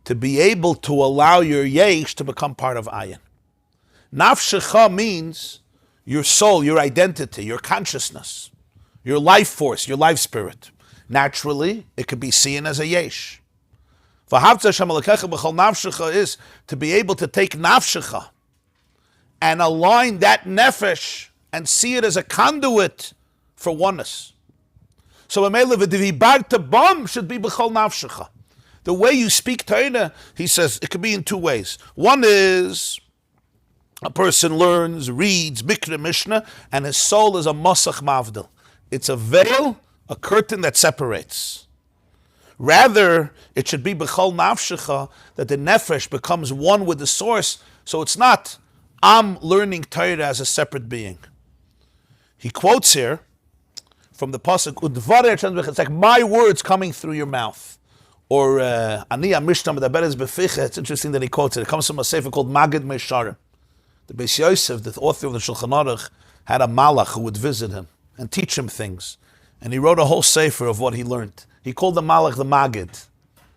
to be able to allow your yesh to become part of ayin. Nafshecha means your soul, your identity, your consciousness, your life force, your life spirit. Naturally, it could be seen as a yesh. V'havta Hashem Elokecha b'chol nafshecha is to be able to take nafshecha and align that nefesh and see it as a conduit for oneness. So Amele v'dibarta bam should be b'chol nafshecha. The way you speak Torah, he says, it could be in two ways. One is a person learns, reads Mikra Mishnah, and his soul is a masach mavdil. It's a veil, a curtain that separates. Rather, it should be b'chol nafshecha, that the nefesh becomes one with the source, so it's not, I'm learning Torah as a separate being. He quotes here from the pasuk, it's like my words coming through your mouth. Or, Ani ha-Mishnah medaberes b'ficha, it's interesting that he quotes it. It comes from a sefer called Magid Meisharim. The Beis Yosef, the author of the Shulchan Aruch, had a malach who would visit him and teach him things. And he wrote a whole sefer of what he learned. He called the malach the Magid.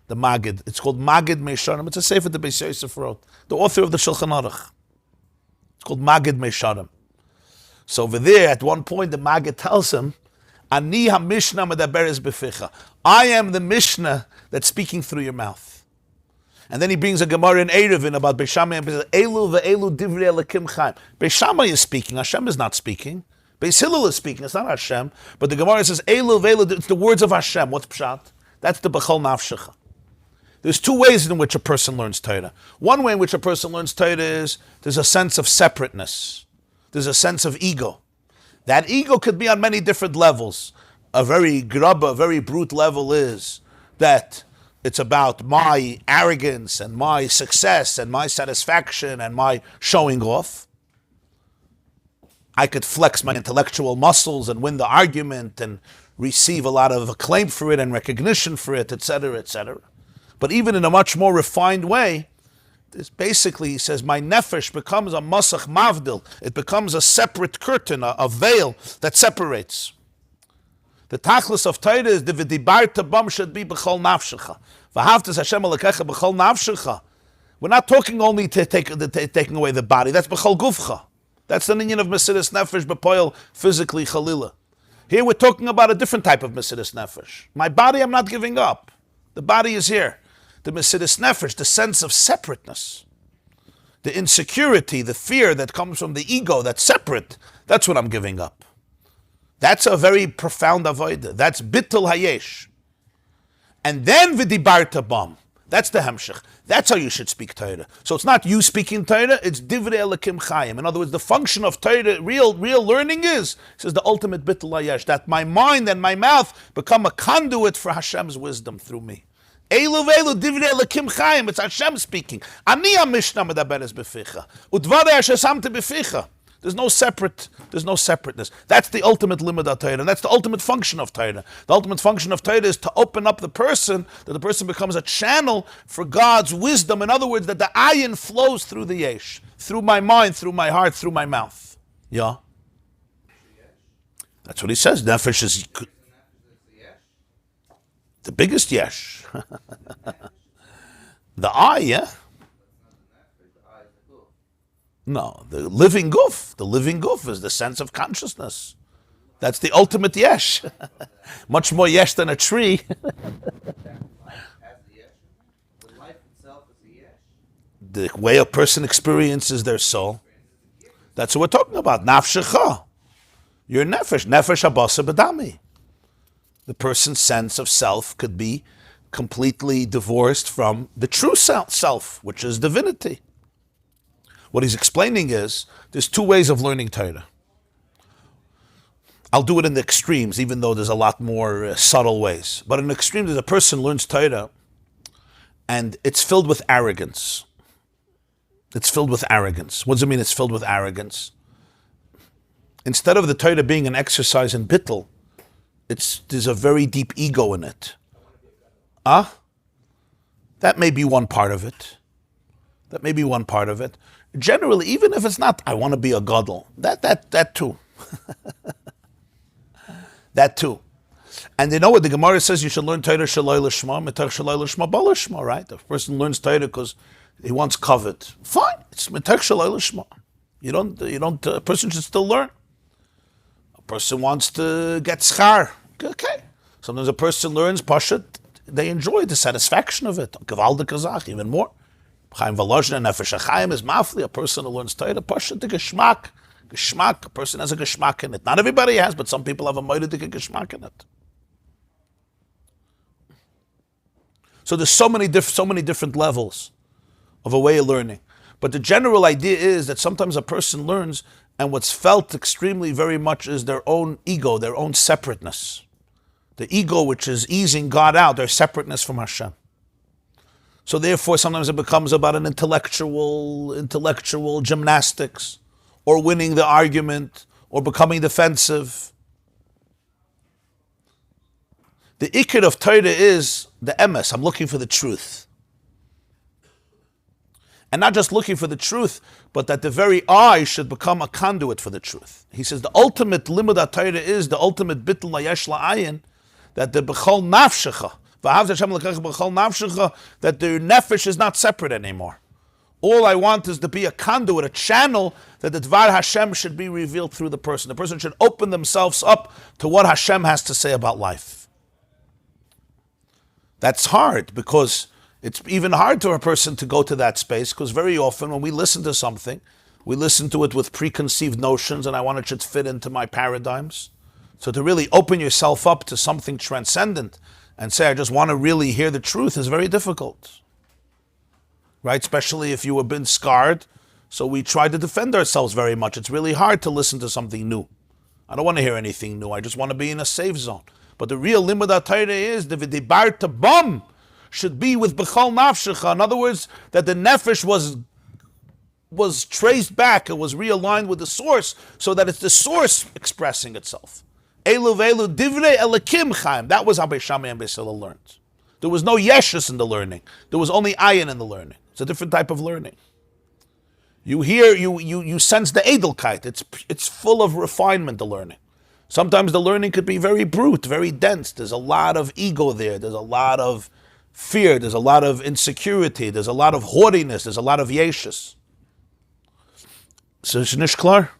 The Magid. It's called Magid Meisharim. It's a sefer the Beis Yosef wrote. The author of the Shulchan Aruch. It's called Magid Meisharim. So over there, at one point, the Magid tells him, Ani ha-Mishnah medaberes b'ficha. I am the Mishnah that's speaking through your mouth. And then he brings a Gemara in Erevin about Beis Shammai and says, Elu ve'elu divrei elikim Chaim. Beis Shammai is speaking, Hashem is not speaking. Beis Hillel is speaking, it's not Hashem. But the Gemara says, Elu ve'elu, it's the words of Hashem. What's pshat? That's the b'chol nafshecha. There's two ways in which a person learns Torah. One way in which a person learns Torah is, there's a sense of separateness. There's a sense of ego. That ego could be on many different levels. A very grubba, very brute level is that it's about my arrogance and my success and my satisfaction and my showing off. I could flex my intellectual muscles and win the argument and receive a lot of acclaim for it and recognition for it, etc., etc. But even in a much more refined way, this basically, he says, my nefesh becomes a masach mavdil. It becomes a separate curtain, a veil that separates. The tachlis of Torah is the v'dibarta bam should be b'chol nafshecha. V'havtas Hashem Elokecha b'chol nafshecha. We're not talking only taking away the body. That's b'chol gufcha. That's the inyan of Mesiras Nefesh b'poil physically chalila. Here we're talking about a different type of Mesiras Nefesh. My body I'm not giving up. The body is here. The Mesiras Nefesh, the sense of separateness, the insecurity, the fear that comes from the ego that's separate, that's what I'm giving up. That's a very profound avodah. That's bittul hayesh. And then v'dibarta bam. That's the hemshech. That's how you should speak Torah. So it's not you speaking Torah, it's divrei elikim Chaim. In other words, the function of Torah, real learning is, it says the ultimate bittul hayesh, that my mind and my mouth become a conduit for Hashem's wisdom through me. Elu velu divrei Elokim Chaim. It's Hashem speaking. Ani ha-Mishnah medaberes beficha. Udvarei asher samte beficha. There's no separateness. That's the ultimate limud of Torah, and that's the ultimate function of Torah. The ultimate function of Torah is to open up the person, that the person becomes a channel for God's wisdom. In other words, that the ayin flows through the yesh, through my mind, through my heart, through my mouth. Yeah? That's what he says. Nefesh is the biggest yesh. The eye, yeah? No, the living goof. The living goof is the sense of consciousness. That's the ultimate yesh. Much more yesh than a tree. The way a person experiences their soul. That's what we're talking about. Nafshecha. Your nefesh. Nefesh habasa b'dami. The person's sense of self could be completely divorced from the true self, which is divinity. What he's explaining is, there's two ways of learning Torah. I'll do it in the extremes, even though there's a lot more subtle ways. But in the extreme, there's a person learns Torah, and it's filled with arrogance. It's filled with arrogance. What does it mean it's filled with arrogance? Instead of the Torah being an exercise in bittul, there's a very deep ego in it. That may be one part of it. That may be one part of it. Generally, even if it's not, I want to be a gadol. That too. That too. And you know what the Gemara says? You should learn Torah shaloi l'shma, mitach shaloi l'shma bal l'shma, right? If a person learns Torah because he wants kavod, fine. It's mitach shaloi l'shma. A person should still learn. A person wants to get schar. Okay. Sometimes a person learns Parshas, they enjoy the satisfaction of it. Gewaldig kazach, even more. Chaim Volozhin and Nefesh Chaim is mafli. A person who learns Torah, Parshas, the geschmack. Geschmack, a person has a geschmack in it. Not everybody has, but some people have a moedic geschmack in it. So there's so many different levels of a way of learning. But the general idea is that sometimes a person learns, and what's felt extremely very much is their own ego, their own separateness. The ego which is easing God out, their separateness from Hashem. So therefore, sometimes it becomes about an intellectual gymnastics, or winning the argument, or becoming defensive. The ikar of Torah is the emes. I'm looking for the truth. And not just looking for the truth, but that the very eye should become a conduit for the truth. He says the ultimate limud Torah is the ultimate bittul layesh la'ayin, that the b'chol nafshecha, that the nefesh is not separate anymore. All I want is to be a conduit, a channel, that the Dvar Hashem should be revealed through the person. The person should open themselves up to what Hashem has to say about life. That's hard, because it's even hard for a person to go to that space, because very often when we listen to something, we listen to it with preconceived notions, and I want it should fit into my paradigms. So to really open yourself up to something transcendent and say, I just want to really hear the truth, is very difficult. Right? Especially if you have been scarred. So we try to defend ourselves very much. It's really hard to listen to something new. I don't want to hear anything new. I just want to be in a safe zone. But the real limud Torah is the v'dibar tabam should be with b'chol nafshecha. In other words, that the nefesh was traced back, it was realigned with the source, so that it's the source expressing itself. Elu velu divrei Elokim Chaim. That was how Beis Shammai and Beis Hillel learned. There was no yeshus in the learning. There was only ayin in the learning. It's a different type of learning. You hear, you sense the edelkeit. It's full of refinement, the learning. Sometimes the learning could be very brute, very dense. There's a lot of ego there. There's a lot of fear. There's a lot of insecurity. There's a lot of haughtiness. There's a lot of yeshus. So, Shnish klar?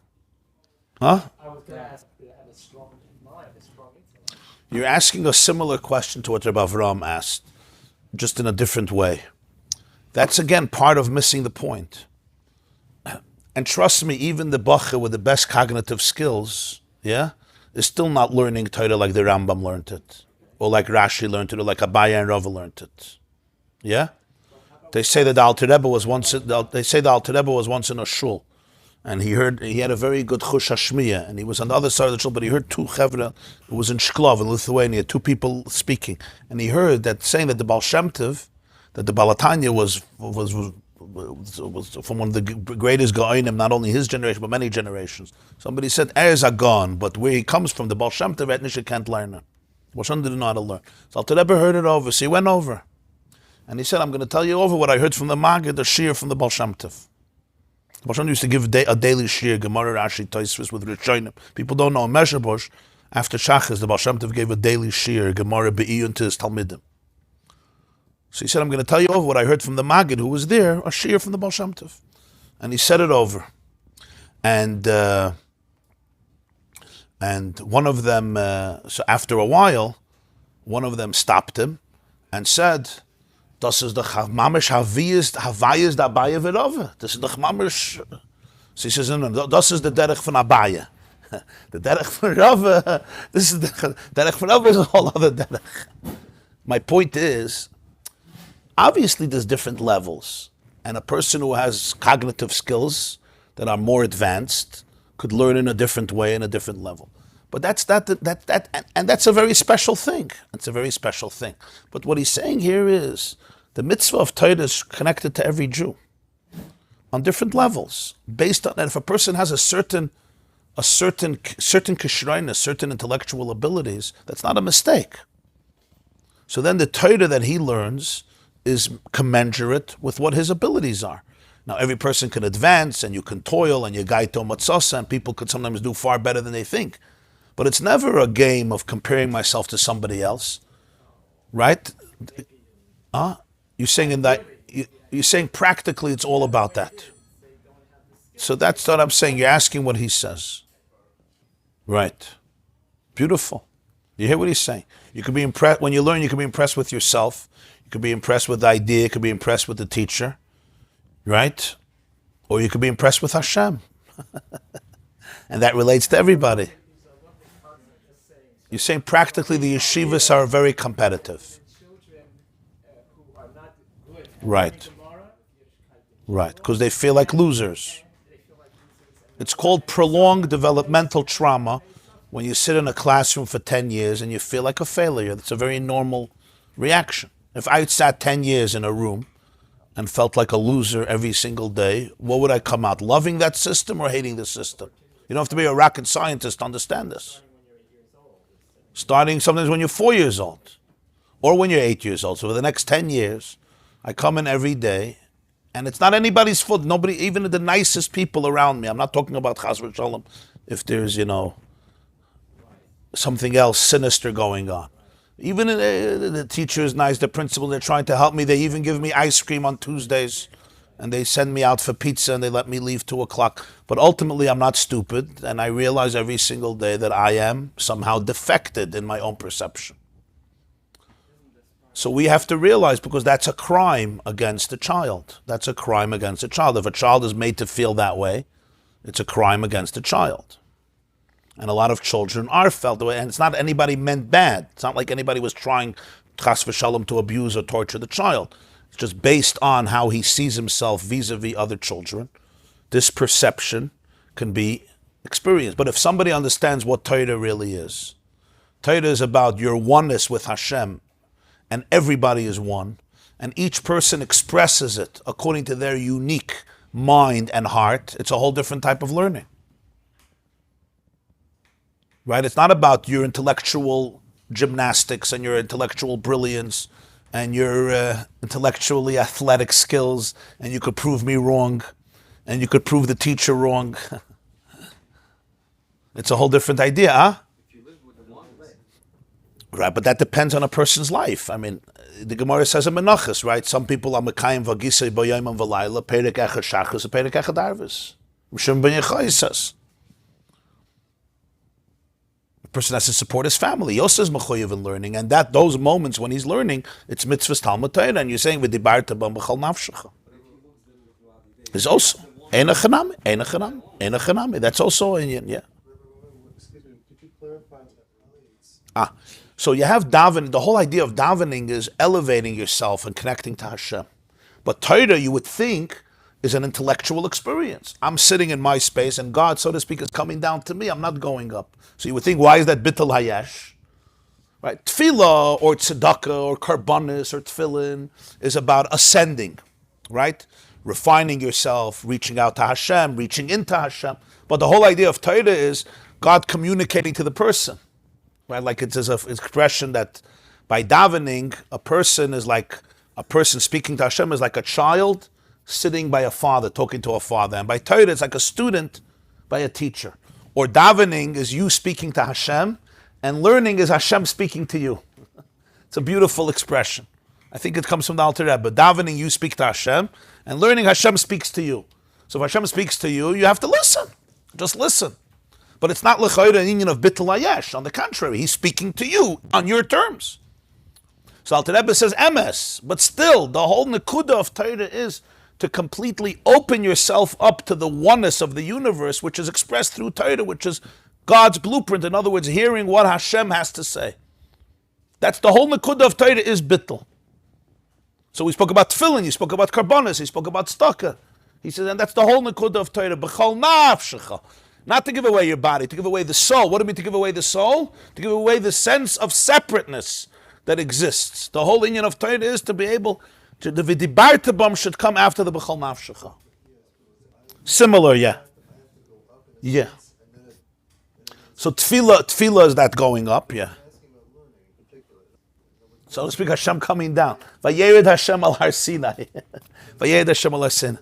Huh? I was going to ask if you had a strong mind, a strong intellect. You're asking a similar question to what Rabbi Avram asked, just in a different way. That's again part of missing the point. And trust me, even the bacher with the best cognitive skills, is still not learning Torah like the Rambam learned it, or like Rashi learned it, or like Abaye and Rava learned it. Yeah? They say that the Alter Rebbe was once in a shul, and he had a very good chush hashmiya, and he was on the other side of the shul, but he heard two chevra. It was in Shklov in Lithuania, two people speaking, and he heard that saying that the Baal Shem Tov, that the Balatanya was from one of the greatest Gaonim, not only his generation but many generations. Somebody said Erz Agon, but where he comes from, the Baal Shem Tov Etnisha can't learn it. Baal Shem didn't know how to learn. So Alter Rebbe heard it over, so he went over, and he said, "I'm going to tell you over what I heard from the Maggid, the Shir from the Baal Shem Tov." The Baal Shem Tov used to give a daily Shir, Gemara, Rashi, Tosfos with Rishonim. People don't know, in Mezhebush, after Shachas, the Baal Shem Tov gave a daily Shir, Gemara, Be'iyun to his Talmidim. So he said, "I'm going to tell you over what I heard from the Maggid who was there, a Shir from the Baal Shem Tov." And he said it over. And one of them, so after a while, one of them stopped him and said, "Das is the mamish havayis da Abaye v'Rava. This is the mamish." So he says, "No, das is the derech von Abaye. The derech von Rava, this is the derech von Rava is a whole other derech." My point is, obviously there's different levels, and a person who has cognitive skills that are more advanced could learn in a different way, in a different level. But that's a very special thing. It's a very special thing. But what he's saying here is the mitzvah of Torah is connected to every Jew on different levels, based on that. If a person has a certain kishrayna, certain intellectual abilities, that's not a mistake. So then the Torah that he learns is commensurate with what his abilities are. Now, every person can advance, and you can toil, and you gaito matzasa, and people could sometimes do far better than they think. But it's never a game of comparing myself to somebody else, right? You're saying practically it's all about that. So that's what I'm saying. You're asking what he says, right? Beautiful. You hear what he's saying? You can be impressed when you learn. You can be impressed with yourself. You could be impressed with the idea. You could be impressed with the teacher, right? Or you could be impressed with Hashem. And that relates to everybody. You're saying practically the yeshivas are very competitive. Right. Right, because they feel like losers. It's called prolonged developmental trauma when you sit in a classroom for 10 years and you feel like a failure. That's a very normal reaction. If I sat 10 years in a room and felt like a loser every single day, what would I come out? Loving that system or hating the system? You don't have to be a rocket scientist to understand this. Starting sometimes when you're 4 years old or when you're 8 years old. So for the next 10 years, I come in every day, and it's not anybody's fault. Nobody, even the nicest people around me. I'm not talking about Chas v'Shalom if there's, something else sinister going on. Even the teacher is nice, the principal, they're trying to help me. They even give me ice cream on Tuesdays, and they send me out for pizza, and they let me leave 2 o'clock. But ultimately, I'm not stupid, and I realize every single day that I am somehow defected in my own perception. So we have to realize, because that's a crime against a child. That's a crime against a child. If a child is made to feel that way, it's a crime against a child. And a lot of children are felt that way, and it's not anybody meant bad. It's not like anybody was trying, chas v'shalom, to abuse or torture the child. It's just based on how he sees himself vis-a-vis other children. This perception can be experienced. But if somebody understands what Torah really is, Torah is about your oneness with Hashem, and everybody is one, and each person expresses it according to their unique mind and heart, it's a whole different type of learning. Right? It's not about your intellectual gymnastics and your intellectual brilliance and your intellectually athletic skills, and you could prove me wrong, and you could prove the teacher wrong. It's a whole different idea, huh? Right, but that depends on a person's life. I mean, the Gemara says in Menachos, right? Some people are mekayim v'gisei b'yayim and v'layla, perek echad shachas, perek echad arvis. Mishum ben Yechai says. The person has to support his family. Yosef is mechoyev in learning, and that those moments when he's learning, it's mitzvahs Talmud Torah, and you're saying v'dibarta b'm b'chol nafshecha. There's also ein achanami. That's also in yeah. Excuse me, could you clarify that? So you have davening. The whole idea of davening is elevating yourself and connecting to Hashem. But Torah, you would think, is an intellectual experience. I'm sitting in my space and God, so to speak, is coming down to me. I'm not going up. So you would think, why is that bittul hayesh? Right? Tefillah or tzedakah or karbonis or tefillin is about ascending, right? Refining yourself, reaching out to Hashem, reaching into Hashem. But the whole idea of Torah is God communicating to the person, right? Like it's an expression that by davening, a person speaking to Hashem is like a child sitting by a father, talking to a father. And by Torah, it's like a student by a teacher. Or davening is you speaking to Hashem, and learning is Hashem speaking to you. It's a beautiful expression. I think it comes from the Alter Rebbe. Davening, you speak to Hashem, and learning, Hashem speaks to you. So if Hashem speaks to you, you have to listen. Just listen. But it's not l'chayra an union of bittul hayesh. On the contrary, he's speaking to you on your terms. So Alter Rebbe says emes, but still, the whole nekuda of Torah is to completely open yourself up to the oneness of the universe, which is expressed through Torah, which is God's blueprint. In other words, hearing what Hashem has to say. That's the whole nekuda of Torah is bittul. So we spoke about tefillin, you spoke about karbonis, he spoke about tzedakah. He says, and that's the whole nekuda of Torah. B'chol nafshecha. Not to give away your body, to give away the soul. What do you mean to give away the soul? To give away the sense of separateness that exists. The whole inyan of Torah is to be able to, the v'dibartabam should come after the b'chol nafshecha. Similar, yeah. Yeah. So tefillah is that going up, yeah. So to speak, Hashem coming down. Vayered Hashem al Har Sinai. Vayered Hashem al Har Sinai.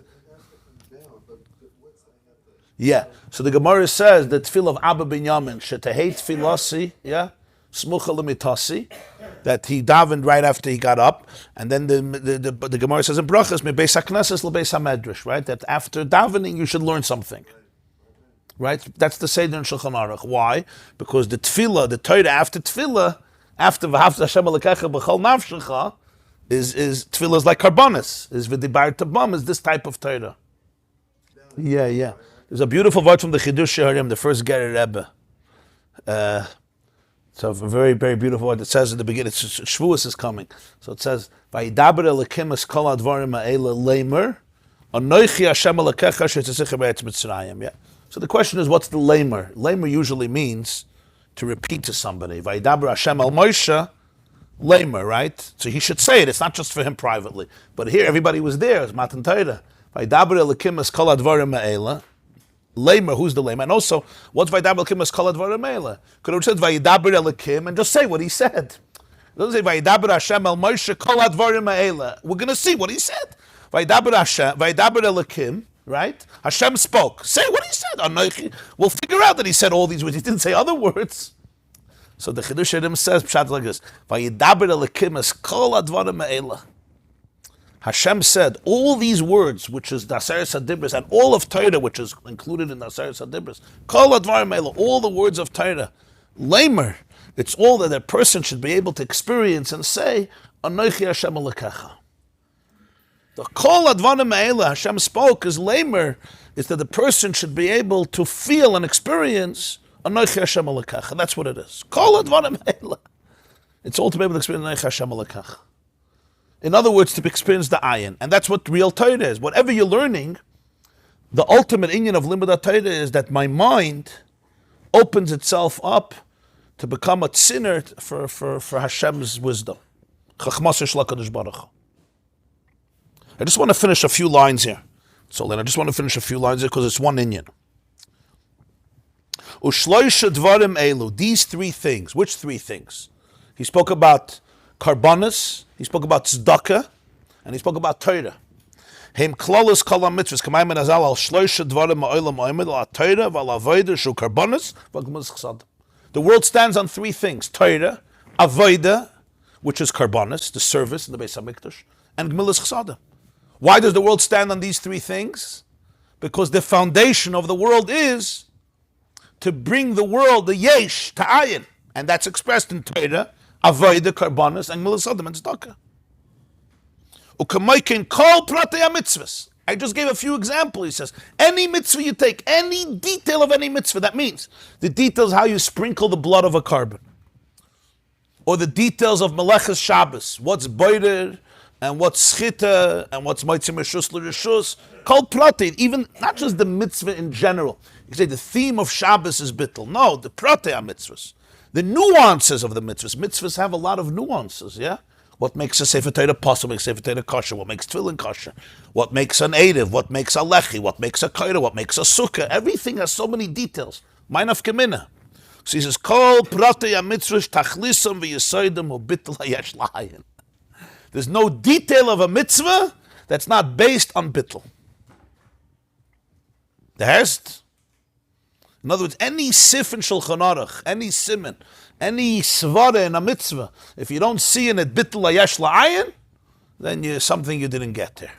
Yeah. So the Gemara says the tefillah of Abba Binyamin, shetehei tefillasi, yeah, smucha lemitasi, that he davened right after he got up, and then the Gemara says in Brachas, me beis hakneses lebeis hamedrash, right? That after davening you should learn something. Right? That's the Seder in Shulchan Aruch. Why? Because the tefillah, the Torah after tefillah, after v'havta Hashem Elokecha b'chol nafshecha, is tefillah is like karbonis, is v'dibartabam, is this type of Torah. Yeah. There's a beautiful word from the Chidush Sheharim, the first Ger Rebbe. It's a very, very beautiful word. It says in the beginning, Shavuos is coming. So it says, Vayidaber Elokim es kol advarim ha'ela leimer, anoichi Hashem Elokecha she'tzicha be'etz Mitzrayim. Yeah. So the question is, what's the lamer? Lamer usually means to repeat to somebody. Vayidaber Hashem al Moshe, lamer, right? So he should say it. It's not just for him privately. But here, everybody was there. It's Matan Torah. Vayidaber Elokim es kol advarim ha'ela. Lamer, who's the lamer? And also, what's Vayidaber Elokim es kol advarim ha'ela? Could have said Vayidaber Elokim and just say what he said. It doesn't say Vayidaber Hashem al Moshe kol advarim ha'ela. We're going to see what he said. Vayidaber Hashem, Vayidaber Elokim, right? Hashem spoke. Say what he said. We'll figure out that he said all these words. He didn't say other words. So the Chidush Edim says, Pshat like this, Vayidaber Elokim es kol advarim ha'ela. Hashem said all these words, which is the Aseres HaDibros, and all of Torah, which is included in the Aseres HaDibros, kol advarim ha'ela, all the words of Torah, lamer, it's all that a person should be able to experience and say, Anochi Hashem Elokecha. The kol advarim ha'ela Hashem spoke is lamer, is that the person should be able to feel and experience Anochi Hashem Elokecha. That's what it is. Kol advarim ha'ela. It's all to be able to experience Anochi Hashem Elokecha. In other words, to experience the ayin. And that's what real Torah is. Whatever you're learning, the ultimate inyan of Limud Torah is that my mind opens itself up to become a sinner for Hashem's wisdom. Chachmas Shel Baruch Hu. I just want to finish a few lines here. So then I just want to finish a few lines here because it's one inyan. Ushloisha dvarim elu. These three things. Which three things? He spoke about karbonis, he spoke about tzedakah, and he spoke about Torah. Heim klolos kol ha-mitzvos k'mayim ben azal al shloisha dvarim ha'olam ha'omed al Torah v'al avodah shu karbonis v'gmuz chesed. The world stands on three things: Torah, avodah, which is karbonis, the service in the Beis HaMikdash, and gmilas chesed. Why does the world stand on these three things? Because the foundation of the world is to bring the world, the yesh, to ayin, and that's expressed in Torah, avodah, karbonis, and gmilas chesed and tzedakah. U'kamaykin kol pratei ha-mitzvos. I just gave a few examples. He says, any mitzvah you take, any detail of any mitzvah, that means the details how you sprinkle the blood of a carbon, or the details of Meleches Shabbos, what's boider and what's schita, and what's moitzim reshus l'reshus, kol pratein, even not just the mitzvah in general. You say the theme of Shabbos is bittul. No, the pratei mitzvahs. The nuances of the mitzvahs. Mitzvahs have a lot of nuances, yeah? What makes a Sefer Torah possible, makes Sefer Torah kosher, what makes tefillin kosher, what makes an Eidiv, what makes a lechi, what makes a koira, what makes a sukkah. Everything has so many details. Meinaf kemina. So he says, Kol pratei ha-mitzvah tachlisam v'yesoidam u'bittul hayesh lahayin. There's no detail of a mitzvah that's not based on bittul. The rest. In other words, any sif in Shulchan Aruch, any siman, any svara in a mitzvah, if you don't see in it bittul hayesh la'ayin, then you're something you didn't get there.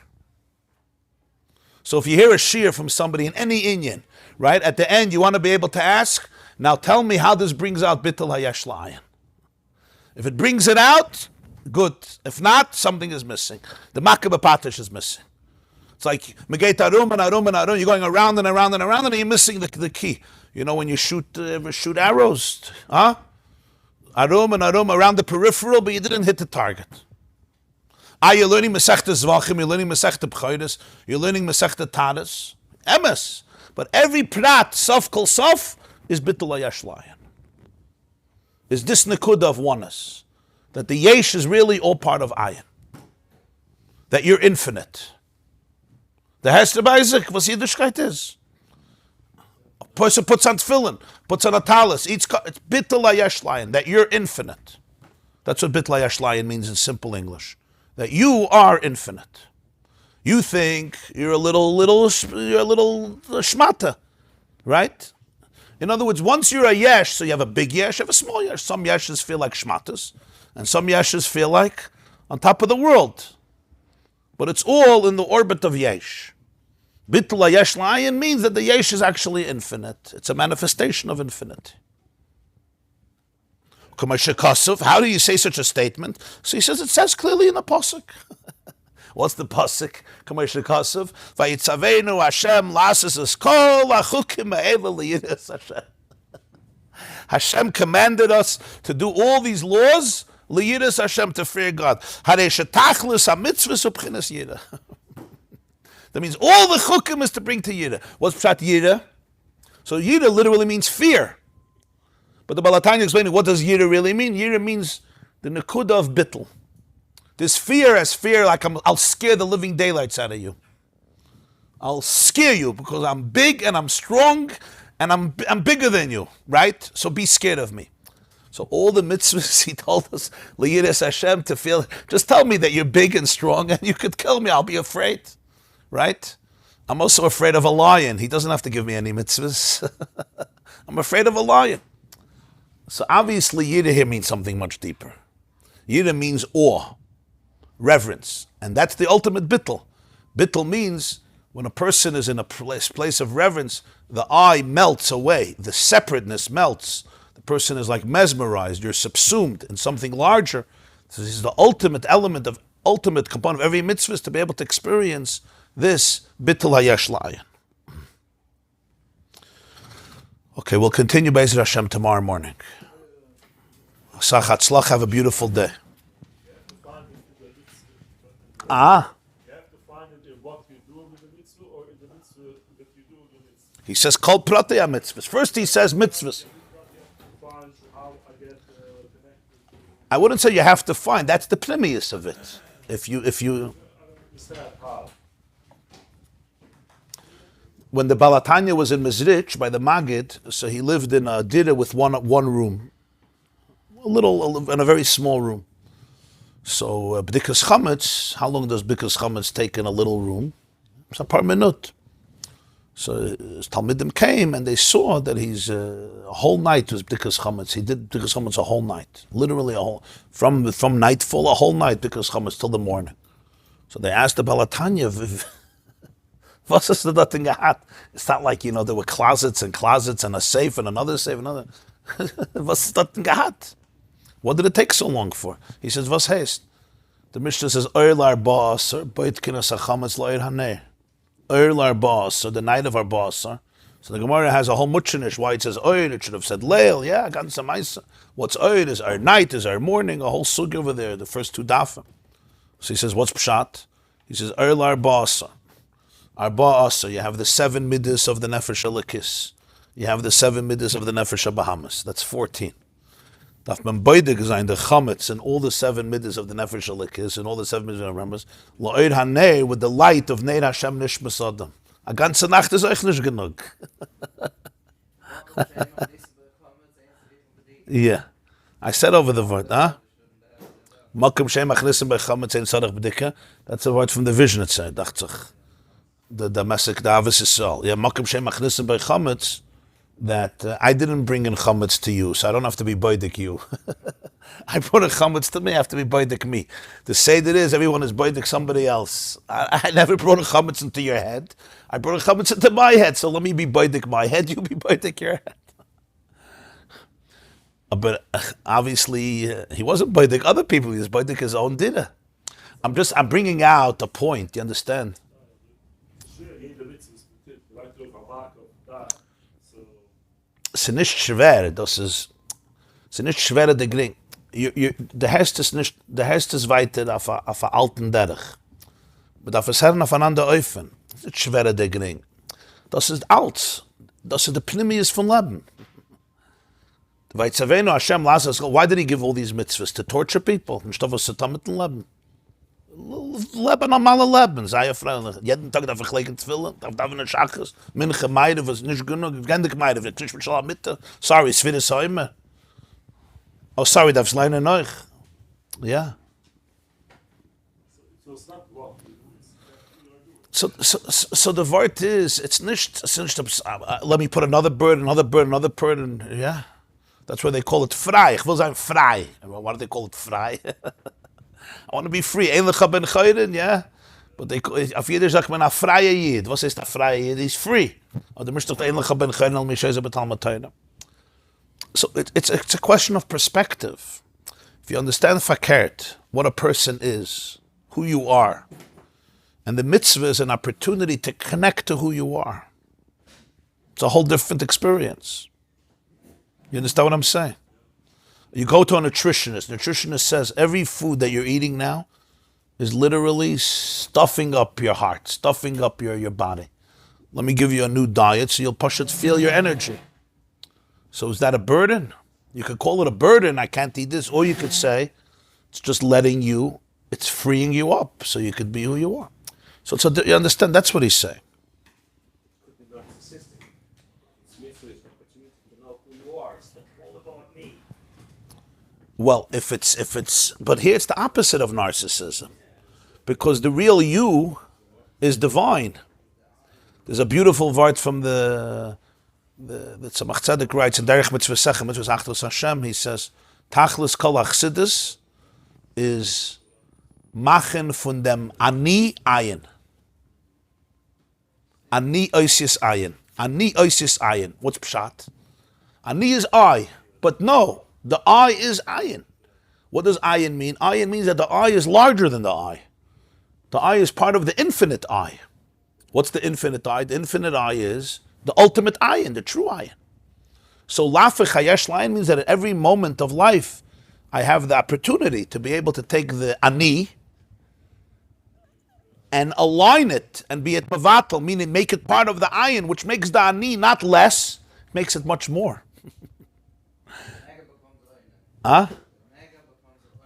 So if you hear a shir from somebody in any inyan, right, at the end you want to be able to ask, now tell me how this brings out bittul hayesh la'ayin. If it brings it out, good. If not, something is missing. The makabah patish is missing. It's like megeit arum and arum and arum. You're going around and around and around, and you're missing the key. You know when you ever shoot arrows, huh? Arum and arum around the peripheral, but you didn't hit the target. You're learning Masechta Zvachim, you're learning Masechta B'choros, you're learning Masechta Tadas, emes. But every prat, sof kol sof, is bittul hayesh la'ayin. Is this nekuda of oneness, that the yesh is really all part of ayin, that you're infinite. The Hester Isaac, was Yiddishkeit is. A person puts on tefillin, puts on a talis, it's bittul hayesh la'ayin, that you're infinite. That's what bittul hayesh la'ayin means in simple English. That you are infinite. You think you're a little shmata, right? In other words, once you're a yesh, so you have a big yesh, you have a small yesh. Some yeshes feel like shmatas, and some yeshes feel like on top of the world. But it's all in the orbit of yesh. Bittul hayesh la'ayin means that the yesh is actually infinite. It's a manifestation of infinity. How do you say such a statement? So he says it says clearly in the pasuk. What's the pasuk? Vayitzavenu Hashem lasses kol achukim ha'eva liyiras Hashem. Hashem commanded us to do all these laws liyiras Hashem, to fear God. Harei shetachlis hamitzvos ubchinas yira. That means all the chukim is to bring to yira. What's pshat yira? So yira literally means fear. But the Baal HaTanya explaining what does yira really mean. Yira means the nekuda of bittul. This fear as fear, like I'll scare the living daylights out of you. I'll scare you because I'm big and I'm strong and I'm bigger than you, right? So be scared of me. So all the mitzvahs he told us, liyiras Hashem, to feel, just tell me that you're big and strong and you could kill me, I'll be afraid, right? I'm also afraid of a lion. He doesn't have to give me any mitzvahs. I'm afraid of a lion. So obviously Yira here means something much deeper. Yira means awe, reverence, and that's the ultimate bittul. Bittul means when a person is in a place of reverence, the I melts away, the separateness melts. The person is like mesmerized, you're subsumed in something larger. So this is the ultimate element of, ultimate component of every mitzvah, is to be able to experience this bittul hayesh la'ayin. Okay, we'll continue Beis Hashem tomorrow morning. Have a beautiful day. You have to find it in what you do with the mitzvah or in the mitzvah that you do with the mitzvah. He says, Kol pratei mitzvahs. First he says mitzvahs. I wouldn't say you have to find. That's the plemius of it. If you when the Baal HaTanya was in Mezrich by the Maggid, so he lived in a dira with one room, in a very small room. So b'dikas chametz, how long does b'dikas chametz take in a little room? It's a par minute. So his Talmidim came and they saw that he's a whole night was b'dikas chametz. He did b'dikas chametz a whole night, literally a whole, from nightfall, a whole night b'dikas chametz till the morning. So they asked the Baal HaTanya, was ist das Ding gehabt? It's not like, there were closets and a safe and another safe, another. Was ist das Ding gehabt? What did it take so long for? He says, was heißt? The Mishnah says, Oylar Ba'asar, Boitkinas HaChametz Lo'ir Haneh. Oylar Ba'asar, the night of our Ba'asar. So the Gemara has a whole muchinish why it says Oyr. It should have said Leil. Yeah, Gansa Maisa. What's Oyr is our night, is our morning, a whole sug over there, the first two dafim. So he says, what's pshat? He says, Earl Arba Asa. Arba Asa, you have the 7 midas of the Nefesh Elikis. You have the 7 midas of the Nefesh Bahamas. That's 14. Daf man boidig sein, the chametz, and all the 7 midas of the Nefesh Elikis, and all the 7 midas of the Rambas, La'ir hanei, with the light of Neir Hashem Nishmas Adam. A ganze Nacht ist euch nicht genug. Yeah. I said over the word, huh? Makom Shem Achnisim Bechametz Ein Tzadach B'dika. That's a word from the vision it said, dacht the message, the Avis Yisrael. Yeah, Makom Shem Achnisim Bechametz, that I didn't bring in chametz to you, so I don't have to be boidik you. I brought a chametz to me, I have to be boidik me. The Seder is, everyone is boidik somebody else. I never brought a chametz into your head. I brought a chametz into my head, so let me be boidik my head, you be boidik your head. But obviously, he wasn't boidik other people, he was boidik his own dinner. I'm bringing out a point, you understand? Es ist nicht schwer, das ist nicht schwer, der Gring. Der Herst ist weiter auf einer alten Derech. Man darf es hören aufeinander öffnen. Es ist nicht schwer, der Gring. Das ist alt. Das ist der Pneumius von Leben. Hashem, why did he give all these mitzvahs? To torture people. Nicht auf was zu tun mit dem Leben. Leben, normale Leben. Sei ja freilich. Jeden Tag darf ich gleich ins Willen. Darf ich nicht Schachers. Minche Meide, was nicht genug. Gendig Meide, ich krieg mich schon Mitte. Sorry, es wird es immer. Oh, sorry, darf es lernen euch. Ja. So the word is, it's nicht, let me put another burden, yeah. That's why they call it frei. Ich will sagen frei. Why do they call it frei? I want to be free. Eilicha ben chayrin, yeah? But auf Yiddish sagt man a freie Yid. Was ist a freie Yid? He's free. Oder mischt doch Eilicha ben chayrin al mishayze betal matayna. So it's a question of perspective. If you understand fakert, what a person is, who you are, and the mitzvah is an opportunity to connect to who you are. It's a whole different experience. You understand what I'm saying? You go to a nutritionist says every food that you're eating now is literally stuffing up your heart, stuffing up your body. Let me give you a new diet so you'll feel your energy. So is that a burden? You could call it a burden, I can't eat this, or you could say it's just it's freeing you up so you could be who you are. So you understand, that's what he's saying. Well, if it's, but here it's the opposite of narcissism, because the real you is divine. There's a beautiful word from the Tzemach Tzedek writes in Derech Mitzvah Sechem, Mitzvah Achdus Hashem. He says, Tachlis Kol Achsidus is machen von dem Ani Ayin. Ani Oisis Ayin. Ani Oisis Ayin. What's pshat? Ani is I, but no. The I is ayin. What does ayin mean? Ayin means that the I is larger than the I. The I is part of the infinite I. What's the infinite I? The infinite I is the ultimate ayin, the true ayin. So lafich hayesh layin means that at every moment of life, I have the opportunity to be able to take the ani and align it and be it mavatal, meaning make it part of the ayin, which makes the ani not less, makes it much more. Al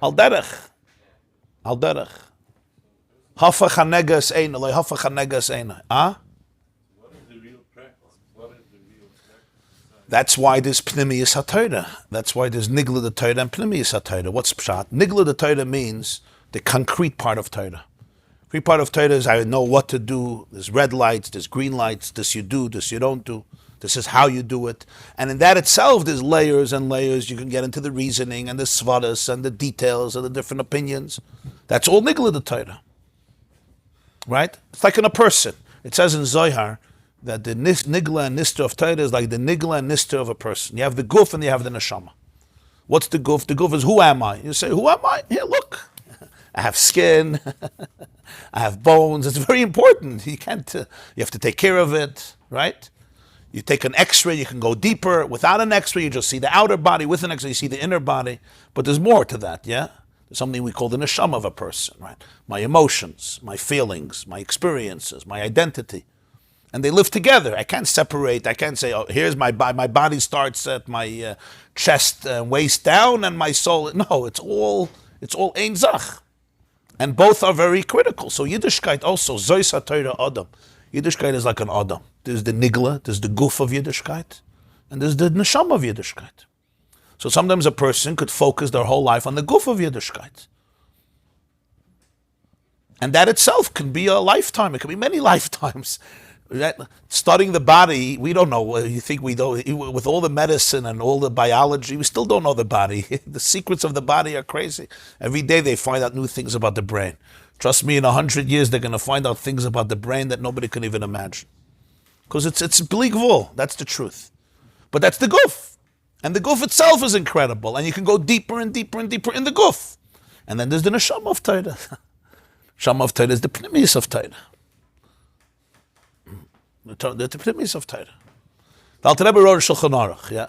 derech. Hafach hanegas eina. Hafach hanegas eina. What is the real practice? That's why there's pnimiyus haTorah. That's why there's nigla the Torah and pnimiyus haTorah. What's pshat? Nigla the Torah means the concrete part of Torah. Concrete part of Torah is I know what to do. There's red lights, there's green lights. This you do, this you don't do. This is how you do it. And in that itself, there's layers and layers. You can get into the reasoning and the svaras and the details and the different opinions. That's all nigla the Torah. Right? It's like in a person. It says in Zohar that the nigla and nister of Torah is like the nigla and nister of a person. You have the guf and you have the neshama. What's the guf? The guf is who am I? You say, who am I? Here, look. I have skin. I have bones. It's very important. You have to take care of it. Right? You take an x-ray, you can go deeper. Without an x-ray, you just see the outer body. With an x-ray, you see the inner body. But there's more to that, yeah? There's something we call the neshama of a person, right? My emotions, my feelings, my experiences, my identity. And they live together. I can't separate. I can't say, oh, here's my body. My body starts at my chest and waist down, and my soul. No, it's all ein zach. And both are very critical. So Yiddishkeit also, Zois HaTorah Adam. Yiddishkeit is like an Adam. There's the nigla, there's the guf of Yiddishkeit, and there's the neshama of Yiddishkeit. So sometimes a person could focus their whole life on the guf of Yiddishkeit. And that itself can be a lifetime. It can be many lifetimes. Studying the body, we don't know. You think we don't? With all the medicine and all the biology, we still don't know the body. The secrets of the body are crazy. Every day they find out new things about the brain. Trust me, in 100 years they're going to find out things about the brain that nobody can even imagine. Because it's bleak wool. That's the truth. But that's the guf. And the guf itself is incredible. And you can go deeper and deeper and deeper in the guf. And then there's the neshama of Torah. Neshama of Torah is the pnimius of Torah. The pnimius of Torah. The Alter Rebbe wrote Shulchan Aruch. Yeah,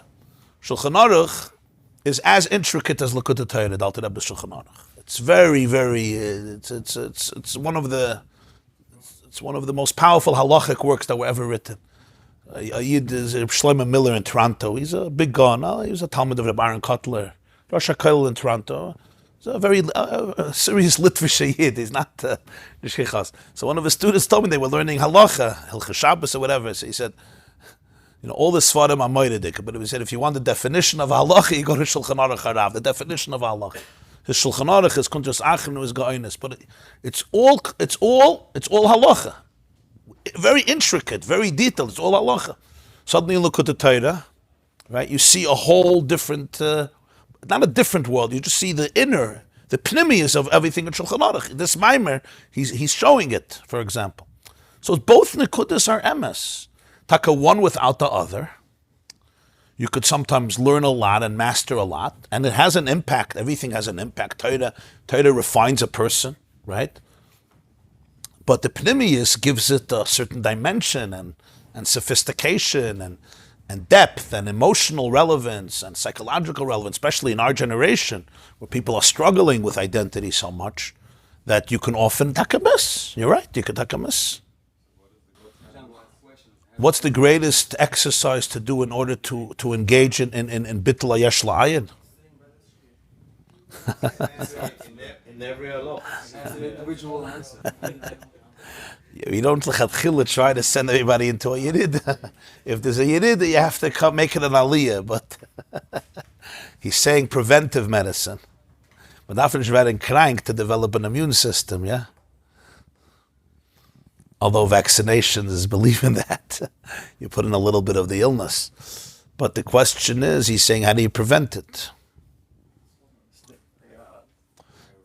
Shulchan Aruch is as intricate as Likkutei Torah. The Alter Rebbe's Shulchan Aruch. It's very, very. It's one of the most powerful halachic works that were ever written. A Yid is Shlomo Miller in Toronto. He's a big gun. He was a Talmud of Rabbi Aaron Kotler. Rosh HaKollel in Toronto. He's a very serious Litvish Yid. He's not Nishkichas. So one of his students told me they were learning halacha, Hilchos Shabbos or whatever. So he said, all the Sfarim are moededik, but he said, if you want the definition of halacha, you go to Shulchan Aruch Harav. The definition of halacha. His Shulchan Aruch is Kuntres Achenu is Ga'onis, but it's all halacha. Very intricate, very detailed. It's all halacha. Suddenly you look at the Torah, right? You see a whole different. Not a different world. You just see the inner, the pnimius of everything in Shulchan Aruch. This Maimer, he's showing it, for example. So both Nekudas are emes. Taka one without the other. You could sometimes learn a lot and master a lot, and it has an impact. Everything has an impact. Torah refines a person, right? But the pnimius gives it a certain dimension and sophistication and depth and emotional relevance and psychological relevance, especially in our generation, where people are struggling with identity so much that you can often take a miss. You're right, you can take a miss. What's the greatest exercise to do in order to engage in bittul hayesh la'ayin? In every halach. That's an individual answer. You don't try to send everybody into a yidid. If there's a yidid, you have to come make it an aliyah. But he's saying preventive medicine. But after werden krank to develop an immune system, yeah? Although vaccinations believe in that. You put in a little bit of the illness. But the question is, he's saying, how do you prevent it?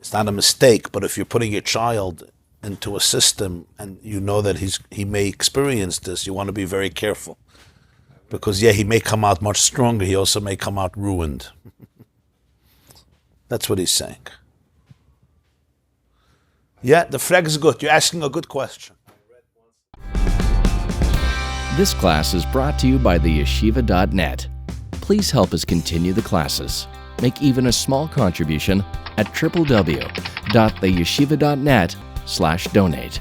It's not a mistake, but if you're putting your child into a system and you know that he may experience this, you want to be very careful. Because he may come out much stronger, he also may come out ruined. That's what he's saying. Yeah, the frag is good. You're asking a good question. This class is brought to you by the yeshiva.net. Please help us continue the classes. Make even a small contribution at www.theyeshiva.net/donate.